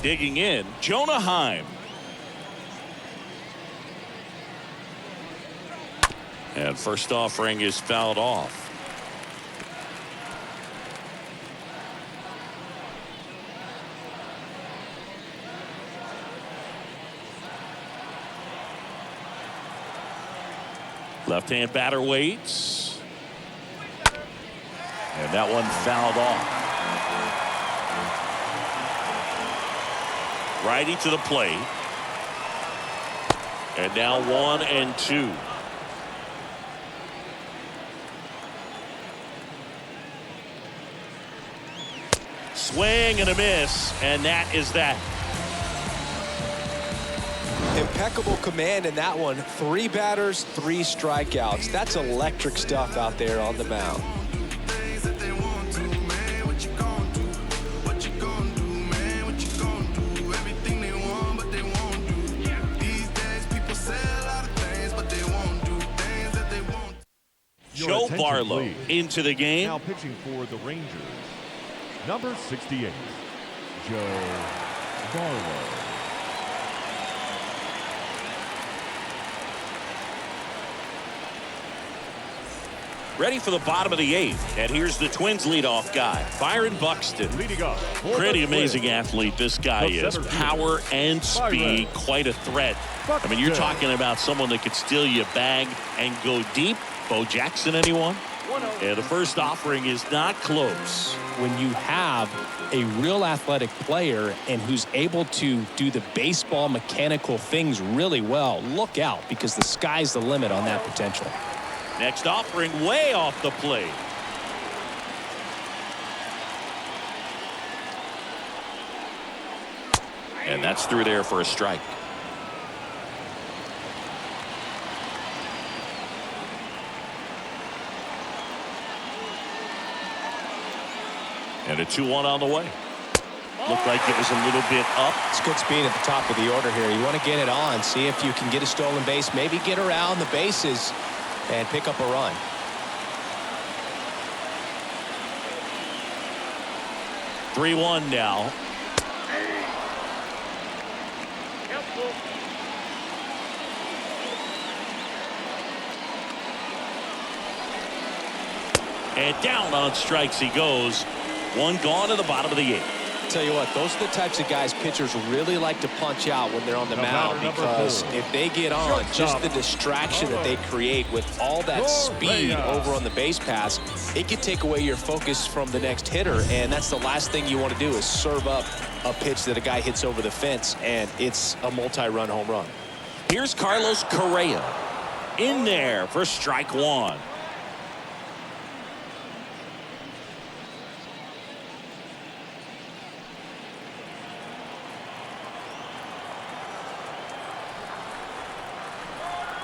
Digging in, Jonah Heim. And first offering is fouled off. Left-hand batter waits. And that one fouled off. Righty to the plate. And now 1-2. Swing and a miss, and that is that. Impeccable command in that one. 3 batters, 3 strikeouts. That's electric stuff out there on the mound. Joe Barlow please. into the game. Now pitching for the Rangers, number 68, Joe Barlow. Ready for the bottom of the 8th. And here's the Twins leadoff guy, Byron Buxton. Leading up. Pretty amazing athlete this guy is. Power and speed, quite a threat. I mean, you're talking about someone that could steal you a bag and go deep. Bo Jackson, anyone? Yeah, the first offering is not close. When you have a real athletic player and who's able to do the baseball mechanical things really well, look out, because the sky's the limit on that potential. Next offering way off the plate. And that's through there for a strike. And a 2-1 on the way. Looked like it was a little bit up. It's good speed at the top of the order here. You want to get it on, see if you can get a stolen base, maybe get around the bases and pick up a run. Three-1 now. And down on strikes he goes. One gone to the bottom of the 8th. Tell you what, those are the types of guys pitchers really like to punch out when they're on the mound, because if they get on, just the distraction that they create with all that speed over on the base pass, it can take away your focus from the next hitter, and that's the last thing you want to do is serve up a pitch that a guy hits over the fence, and it's a multi-run home run. Here's Carlos Correa in there for strike 1.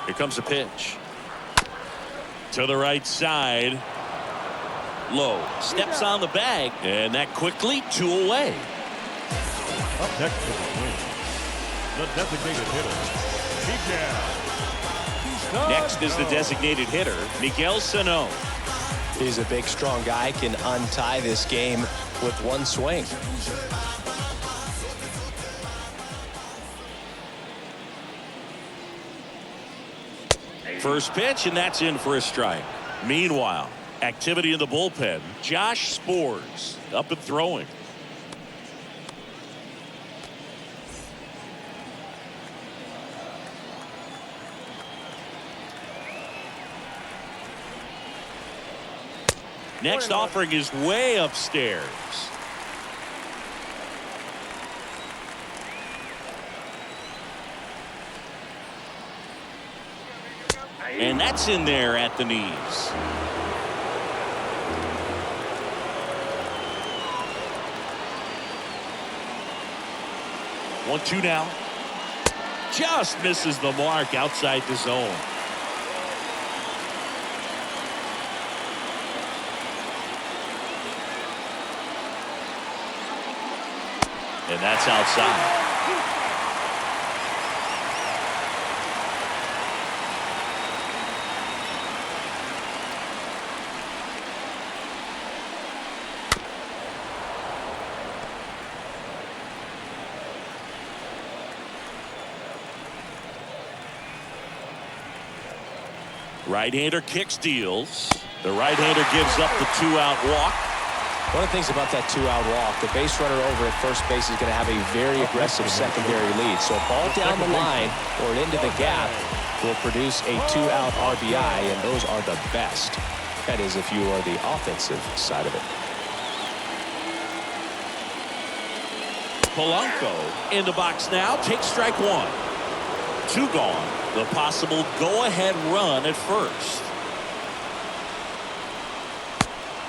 Here comes a pitch. To the right side. Low. Steps on the bag. And that quickly 2 away. Up next for the Twins, the designated hitter, Miguel. Next is the designated hitter, Miguel Sano. He's a big, strong guy, can untie this game with one swing. First pitch, and that's in for a strike. Meanwhile, activity in the bullpen. Josh Spores up and throwing. Next offering is way upstairs. And that's in there at the knees. 1-2 now. Just misses the mark outside the zone. And that's outside. Right-hander kicks, deals. The right-hander gives up the 2-out walk. One of the things about that 2-out walk, the base runner over at first base is going to have a very aggressive secondary lead. So a ball down the line or into the gap will produce a 2-out RBI, and those are the best. That is, if you are the offensive side of it. Polanco in the box now. Takes strike one. Two gone. The possible go-ahead run at first.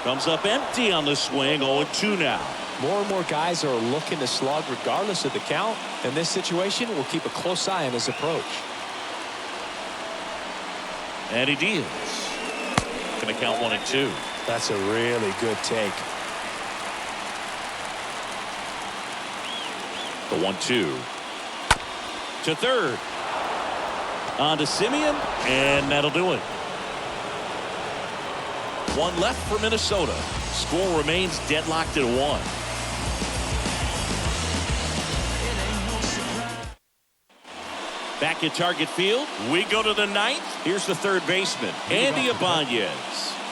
Comes up empty on the swing. 0-2 now. More and more guys are looking to slug regardless of the count. In this situation, we'll keep a close eye on his approach. And he deals. Going to count 1-2. That's a really good take. The 1-2. To third. On to Simeon, and that'll do it. One left for Minnesota. Score remains deadlocked at 1. Back at Target Field, we go to the 9th. Here's the third baseman, Andy Ibanez.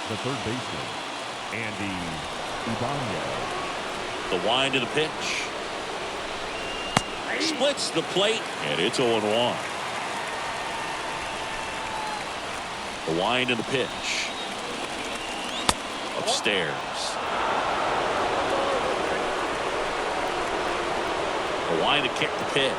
The third baseman, Andy Ibanez. The wind of the pitch. Splits the plate, and it's 0-1. The wind of the pitch. Upstairs. The wind to kick the pitch.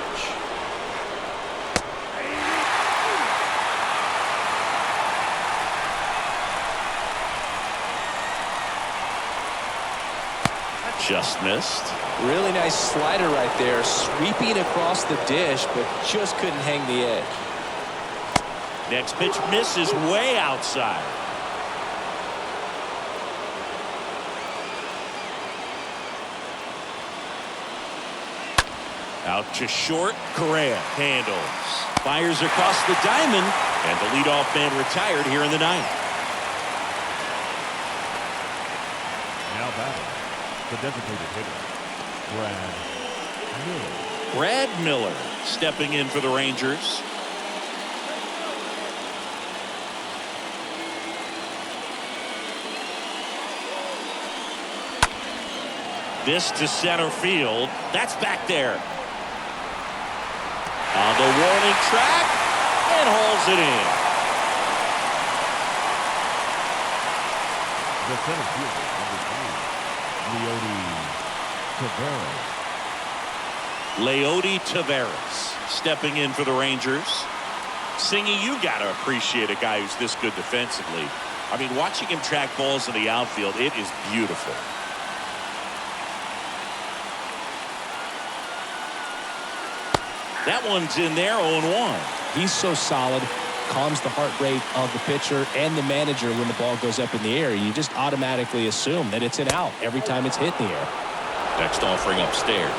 Just missed. Really nice slider right there, sweeping across the dish, but just couldn't hang the edge. Next pitch misses way outside. Out to short. Correa handles. Fires across the diamond, and the leadoff man retired here in the 9th. Now batting, the designated hitter, Brad Miller. Brad Miller stepping in for the Rangers. This to center field. That's back there. On the warning track, and hauls it in. The center fielder, number 3, Leody Taveras. Leody Taveras stepping in for the Rangers. Singy, you gotta appreciate a guy who's this good defensively. I mean, watching him track balls in the outfield, it is beautiful. That one's in there, 0-1. He's so solid, calms the heart rate of the pitcher and the manager when the ball goes up in the air. You just automatically assume that it's an out every time it's hit in the air. Next offering upstairs.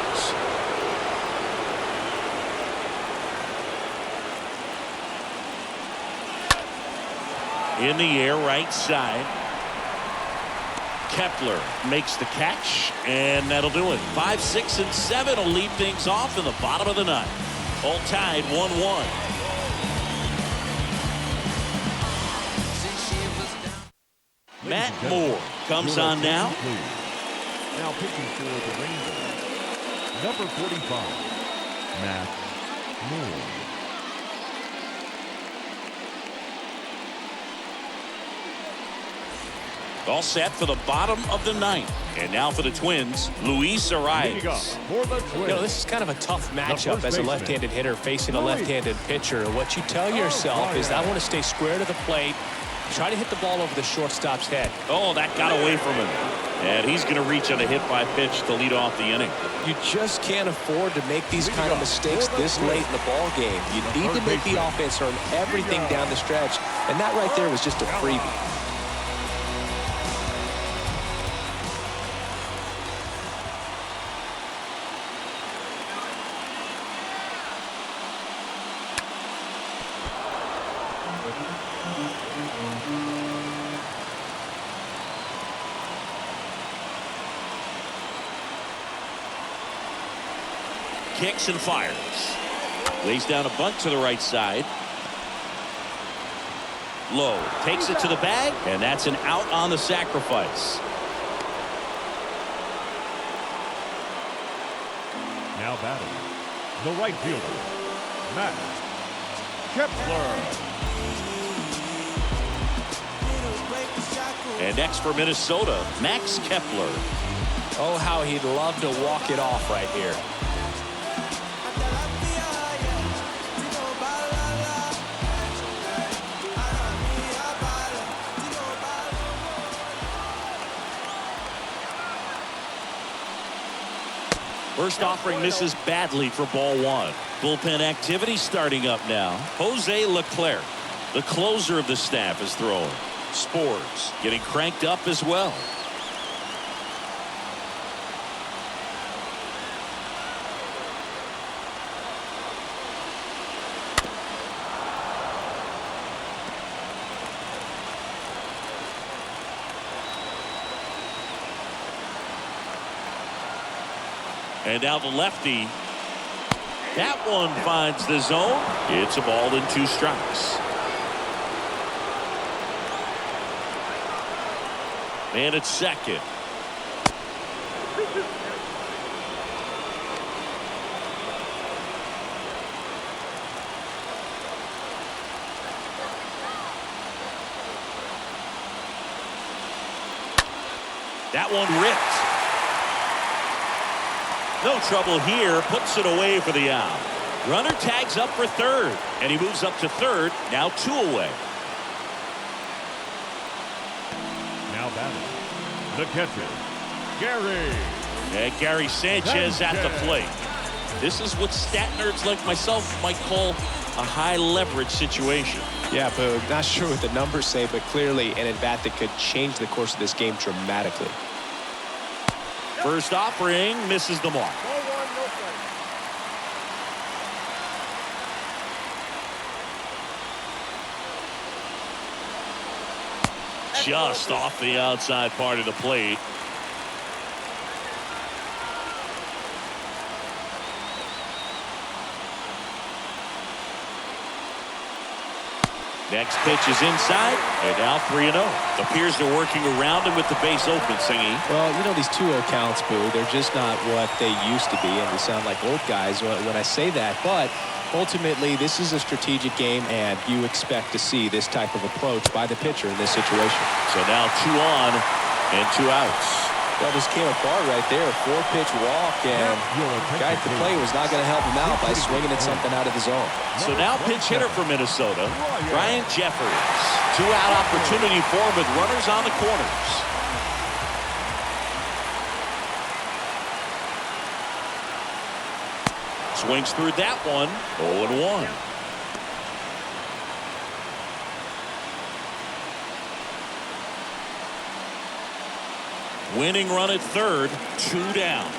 In the air, right side. Kepler makes the catch, and that'll do it. 5, 6, and 7 will lead things off in the bottom of the 9th. All tied 1-1. Matt Moore comes on now. Now pitching for the Rangers, number 45, Matt Moore. All set for the bottom of the 9th. And now for the Twins, Luis Arias. For the Twins. You know, this is kind of a tough matchup as a left-handed hitter facing a left-handed pitcher. What you tell yourself is, I want to stay square to the plate, try to hit the ball over the shortstop's head. Oh, that got away from him. And he's going to reach on a hit by pitch to lead off the inning. You just can't afford to make these kind of mistakes this late in the ball game. You need to make the offense earn everything down the stretch, and that right there was just a freebie. Kicks and fires. Lays down a bunt to the right side. Low takes it to the bag, and that's an out on the sacrifice. Now batting, the right fielder, Matt Kepler. And next for Minnesota, Max Kepler. Oh, how he'd love to walk it off right here. First offering misses badly for ball one. Bullpen activity starting up now. Jose Leclerc, the closer of the staff, is throwing. Spores getting cranked up as well. And now the lefty. That one finds the zone. It's a ball and 2 strikes. And it's second. That one ripped. No trouble here. Puts it away for the out. Runner tags up for third. And he moves up to third. Now 2 away. Now batting, the catcher, Gary. And Gary Sanchez at the plate. This is what stat nerds like myself might call a high leverage situation. Yeah, Boog, not sure what the numbers say, but clearly an at-bat that could change the course of this game dramatically. First offering misses the mark. Ball one, no strike. Just off the outside part of the plate. Next pitch is inside, and now 3-0. Appears they're working around him with the base open, Singy. Well, you know, these 2-0 counts, Boo, they're just not what they used to be, and we sound like old guys when I say that. But ultimately, this is a strategic game, and you expect to see this type of approach by the pitcher in this situation. So now 2 on and 2 outs. Well, this came apart right there. 4-pitch walk, and the guy at the plate was not going to help him out by swinging at something out of the zone. So now pitch hitter for Minnesota, Brian Jeffers. 2-out opportunity for him with runners on the corners. Swings through that one. 0-1. Winning run at third, 2 down.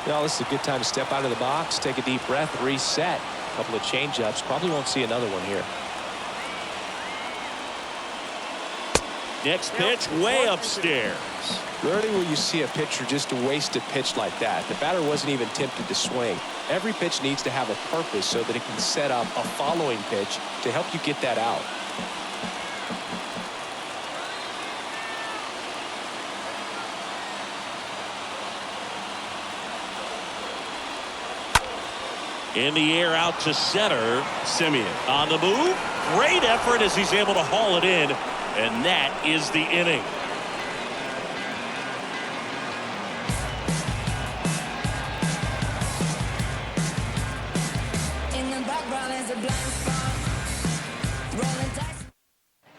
Well, this is a good time to step out of the box, take a deep breath, reset. A couple of change-ups. Probably won't see another one here. Next pitch way upstairs. Rarely will you see a pitcher just waste a pitch like that. The batter wasn't even tempted to swing. Every pitch needs to have a purpose so that it can set up a following pitch to help you get that out. In the air out to center. Simeon on the move. Great effort as he's able to haul it in. And that is the inning.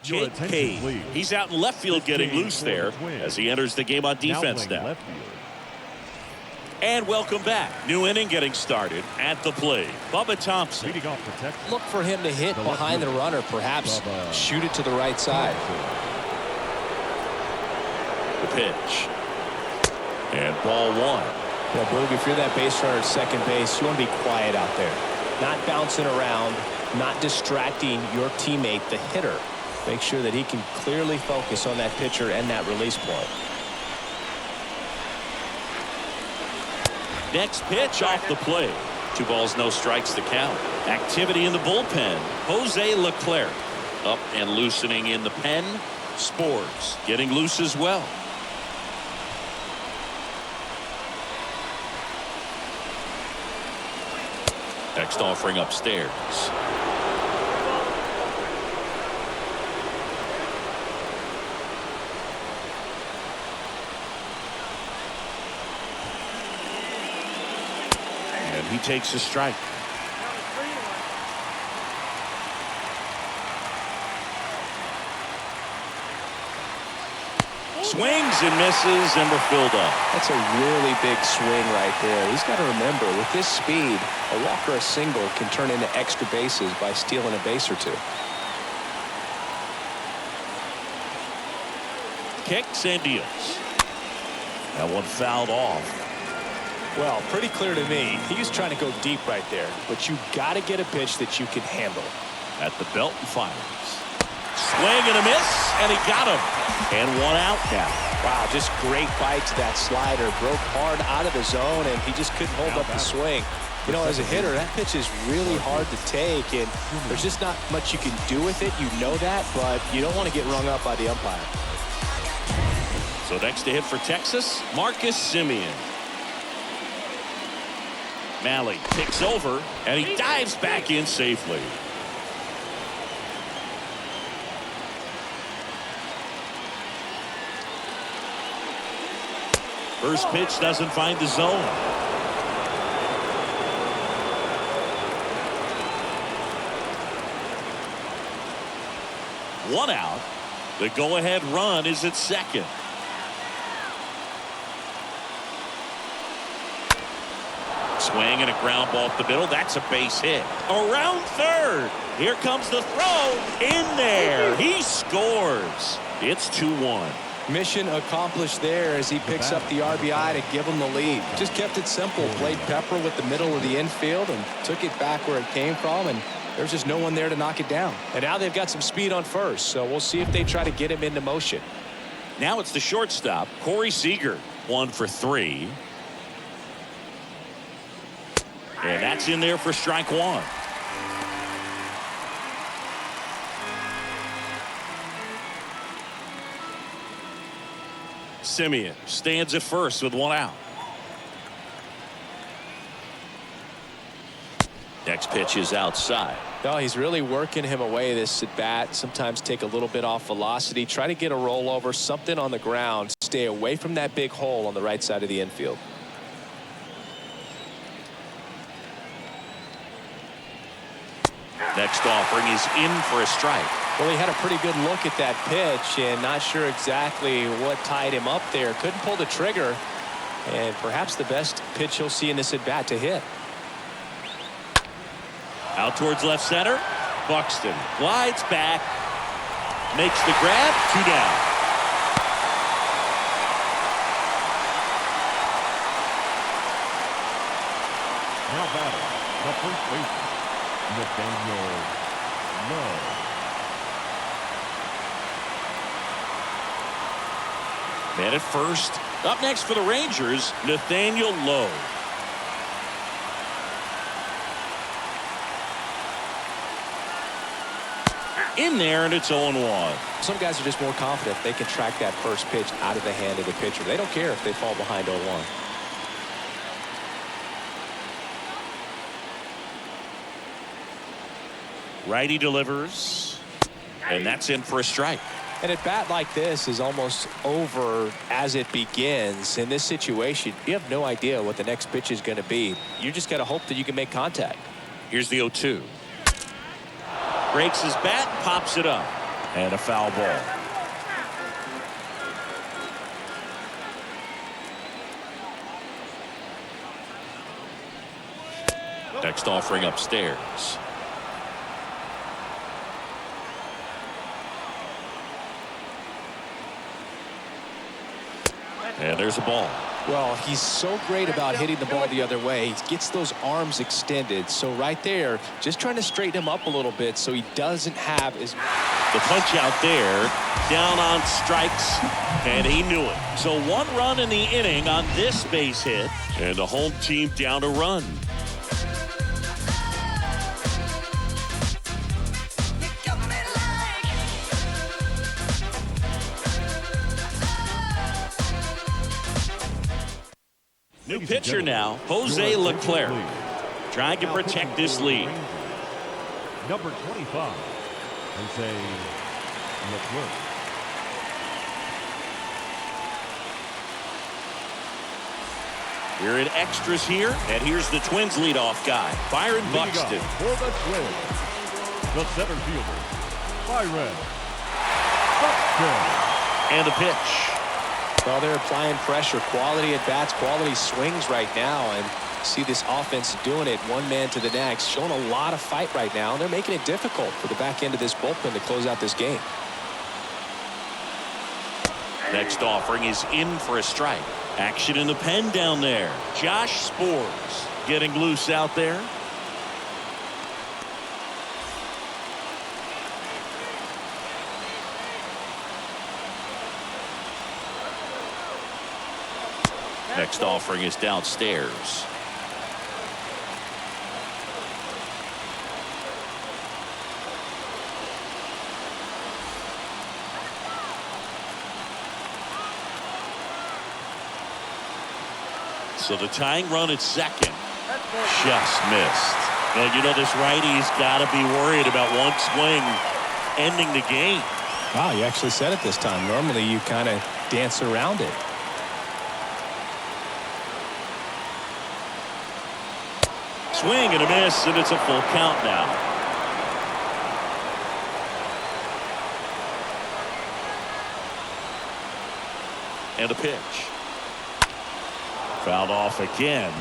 Jake Cade. He's out in left field getting loose there as he enters the game on defense now. And welcome back. New inning getting started at the plate. Bubba Thompson. Look for him to hit behind the runner, perhaps shoot it to the right side. The pitch. And ball one. Yeah, Boog, if you're that base runner at second base, you want to be quiet out there. Not bouncing around, not distracting your teammate, the hitter. Make sure that he can clearly focus on that pitcher and that release point. Next pitch off the plate. 2 balls, no strikes to count. Activity in the bullpen. Jose Leclerc up and loosening in the pen. Spores getting loose as well. Next offering upstairs. And he takes a strike. Swings and misses, and we're filled up. That's a really big swing right there. He's got to remember, with this speed, a walk or a single can turn into extra bases by stealing a base or two. Kicks and deals. That one fouled off. Well, pretty clear to me. He was trying to go deep right there, but you got to get a pitch that you can handle. At the belt and fires. Swing and a miss, and he got him. And one out now. Wow, just great bite to that slider. Broke hard out of the zone, and he just couldn't hold up the swing. You know, as a hitter, that pitch is really hard to take, and there's just not much you can do with it. You know that, but you don't want to get rung up by the umpire. So next to hit for Texas, Marcus Semien. Malley picks over, and he dives back in safely. First pitch doesn't find the zone. One out. The go-ahead run is at second. Swing and a ground ball up the middle. That's a base hit. Around third. Here comes the throw. In there. He scores. It's 2-1. Mission accomplished there as he picks up the RBI to give him the lead. Just kept it simple. Played pepper with the middle of the infield and took it back where it came from, and there's just no one there to knock it down. And now they've got some speed on first, so we'll see if they try to get him into motion. Now it's the shortstop, Corey Seager. 1 for 3. And that's in there for strike one. Semien stands at first with one out. Next pitch is outside. No, he's really working him away this at bat. Sometimes take a little bit off velocity. Try to get a rollover, something on the ground. Stay away from that big hole on the right side of the infield. Next offering is in for a strike. Well, he had a pretty good look at that pitch and not sure exactly what tied him up there. Couldn't pull the trigger, and perhaps the best pitch he'll see in this at bat to hit. Out towards left center. Buxton glides back, makes the grab. 2 down. Now batting, the first baseman, Nathaniel Lowe. Man at first. Up next for the Rangers, Nathaniel Lowe. In there, and it's 0-1. Some guys are just more confident they can track that first pitch out of the hand of the pitcher. They don't care if they fall behind 0-1. Righty delivers, and that's in for a strike. And at bat like this is almost over as it begins. In this situation, you have no idea what the next pitch is going to be. You just got to hope that you can make contact. Here's the 0-2. Breaks his bat, pops it up, and a foul ball. Next offering upstairs. And there's a ball. Well, he's so great about hitting the ball the other way. He gets those arms extended. So right there, just trying to straighten him up a little bit so he doesn't have as... The punch out there, down on strikes, and he knew it. So 1 run in the inning on this base hit, and the home team down a run. New pitcher now, Jose Leclerc. trying to Now protect pitching this for the lead. Rangers, number 25, Jose Leclerc. We're in extras here, and here's the Twins leadoff guy, Byron Leading off Buxton. for the Twins, the center fielder, Byron Buxton. And the pitch. Well, they're applying pressure, quality at bats, quality swings right now, and see this offense doing it one man to the next, showing a lot of fight right now, and they're making it difficult for the back end of this bullpen to close out this game. Next offering is in for a strike. Action in the pen down there. Josh Spores getting loose out there. Next offering is downstairs. So the tying run at second just missed. And you know, this righty's got to be worried about one swing ending the game. Wow, you actually said it this time. Normally you kind of dance around it. Swing and a miss, and it's a full count now. And a pitch. Fouled off again,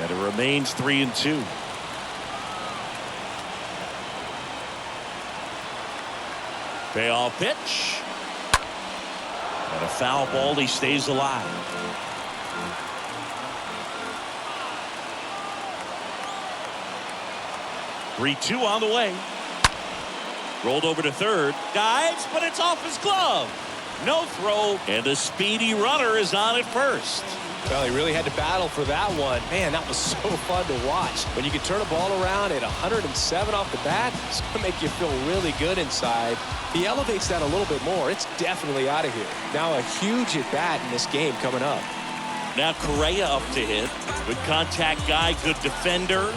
and it remains 3-2. Payoff pitch. And a foul ball. He stays alive. Three-two on the way. Rolled over to third. Dives, but it's off his glove. No throw, and the speedy runner is on at first. Well, he really had to battle for that one. Man, that was so fun to watch. When you can turn a ball around at 107 off the bat, it's going to make you feel really good inside. He elevates that a little bit more. It's definitely out of here. Now a huge at-bat in this game coming up. Now Correa up to hit. Good contact guy, good defender.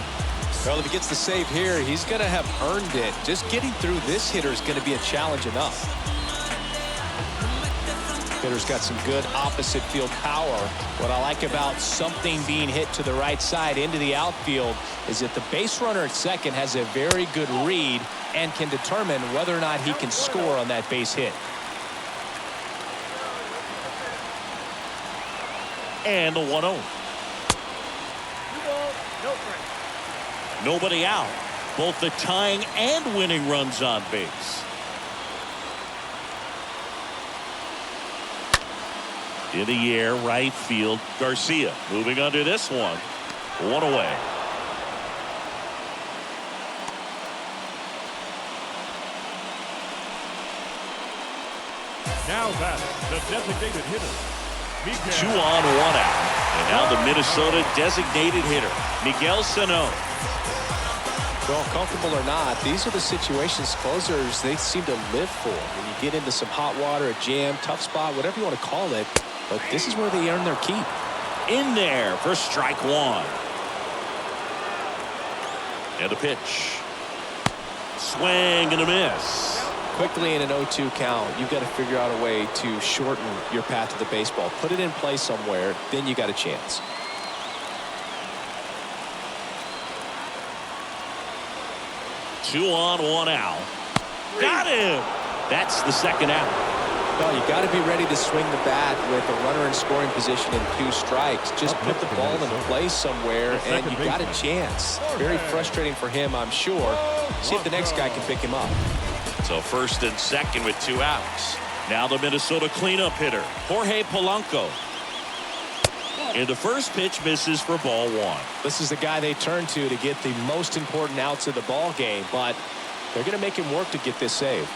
Well, if he gets the save here, he's going to have earned it. Just getting through this hitter is going to be a challenge enough. Hitter's got some good opposite field power. What I like about something being hit to the right side into the outfield is that the base runner at second has a very good read and can determine whether or not he can score on that base hit. And the 1-0. Two balls, no strikes. Nobody out. Both the tying and winning runs on base. In the air, right field. Garcia moving under this one. One away. Now batting, the designated hitter, Miguel. 2 on, 1 out. And now the Minnesota designated hitter, Miguel Sano. Well, comfortable or not, these are the situations closers they seem to live for. When you get into some hot water, a jam, tough spot, whatever you want to call it. But this is where they earn their keep. In there for strike one. And a pitch. Swing and a miss. Quickly in an 0-2 count, you've got to figure out a way to shorten your path to the baseball. Put it in play somewhere, then you got a chance. Two on, 1 out. Got him. That's the second out. Well, you got to be ready to swing the bat with a runner in scoring position and 2 strikes. Just put the ball in play somewhere, and you got a chance. Very frustrating for him, I'm sure. See if the next guy can pick him up. So first and second with 2 outs. Now the Minnesota cleanup hitter, Jorge Polanco. And the first pitch misses for ball 1. This is the guy they turn to get the most important outs of the ball game, but they're going to make him work to get this save.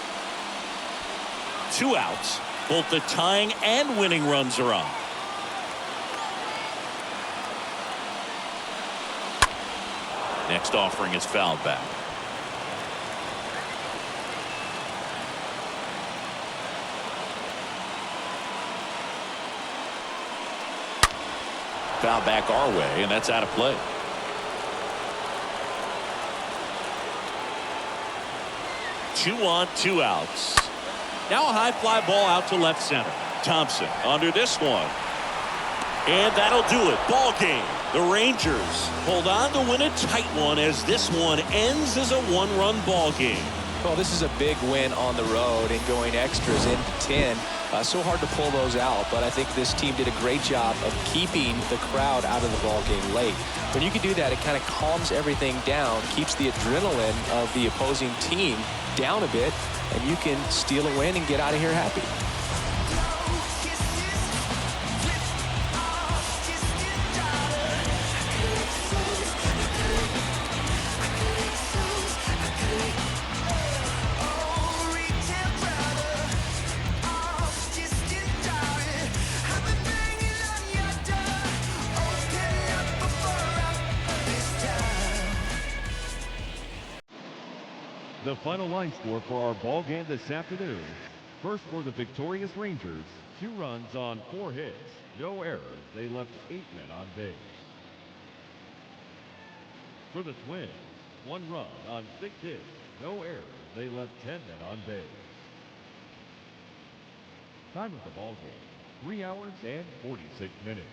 2 outs. Both the tying and winning runs are on. Next offering is fouled back. Foul back our way, and that's out of play. 2 on, 2 outs. Now a high fly ball out to left center. Thompson under this one. And that'll do it. Ball game. The Rangers hold on to win a tight one as this one ends as a 1-run ball game. Well, this is a big win on the road and going extras into 10. So hard to pull those out, but I think this team did a great job of keeping the crowd out of the ball game late. When you can do that, it kind of calms everything down, keeps the adrenaline of the opposing team down a bit, and you can steal a win and get out of here happy. The final line score for our ball game this afternoon. First for the victorious Rangers, 2 runs on 4 hits, no errors. They left 8 men on base. For the Twins, 1 run on 6 hits, no errors. They left 10 men on base. Time of the ball game, 3 hours and 46 minutes.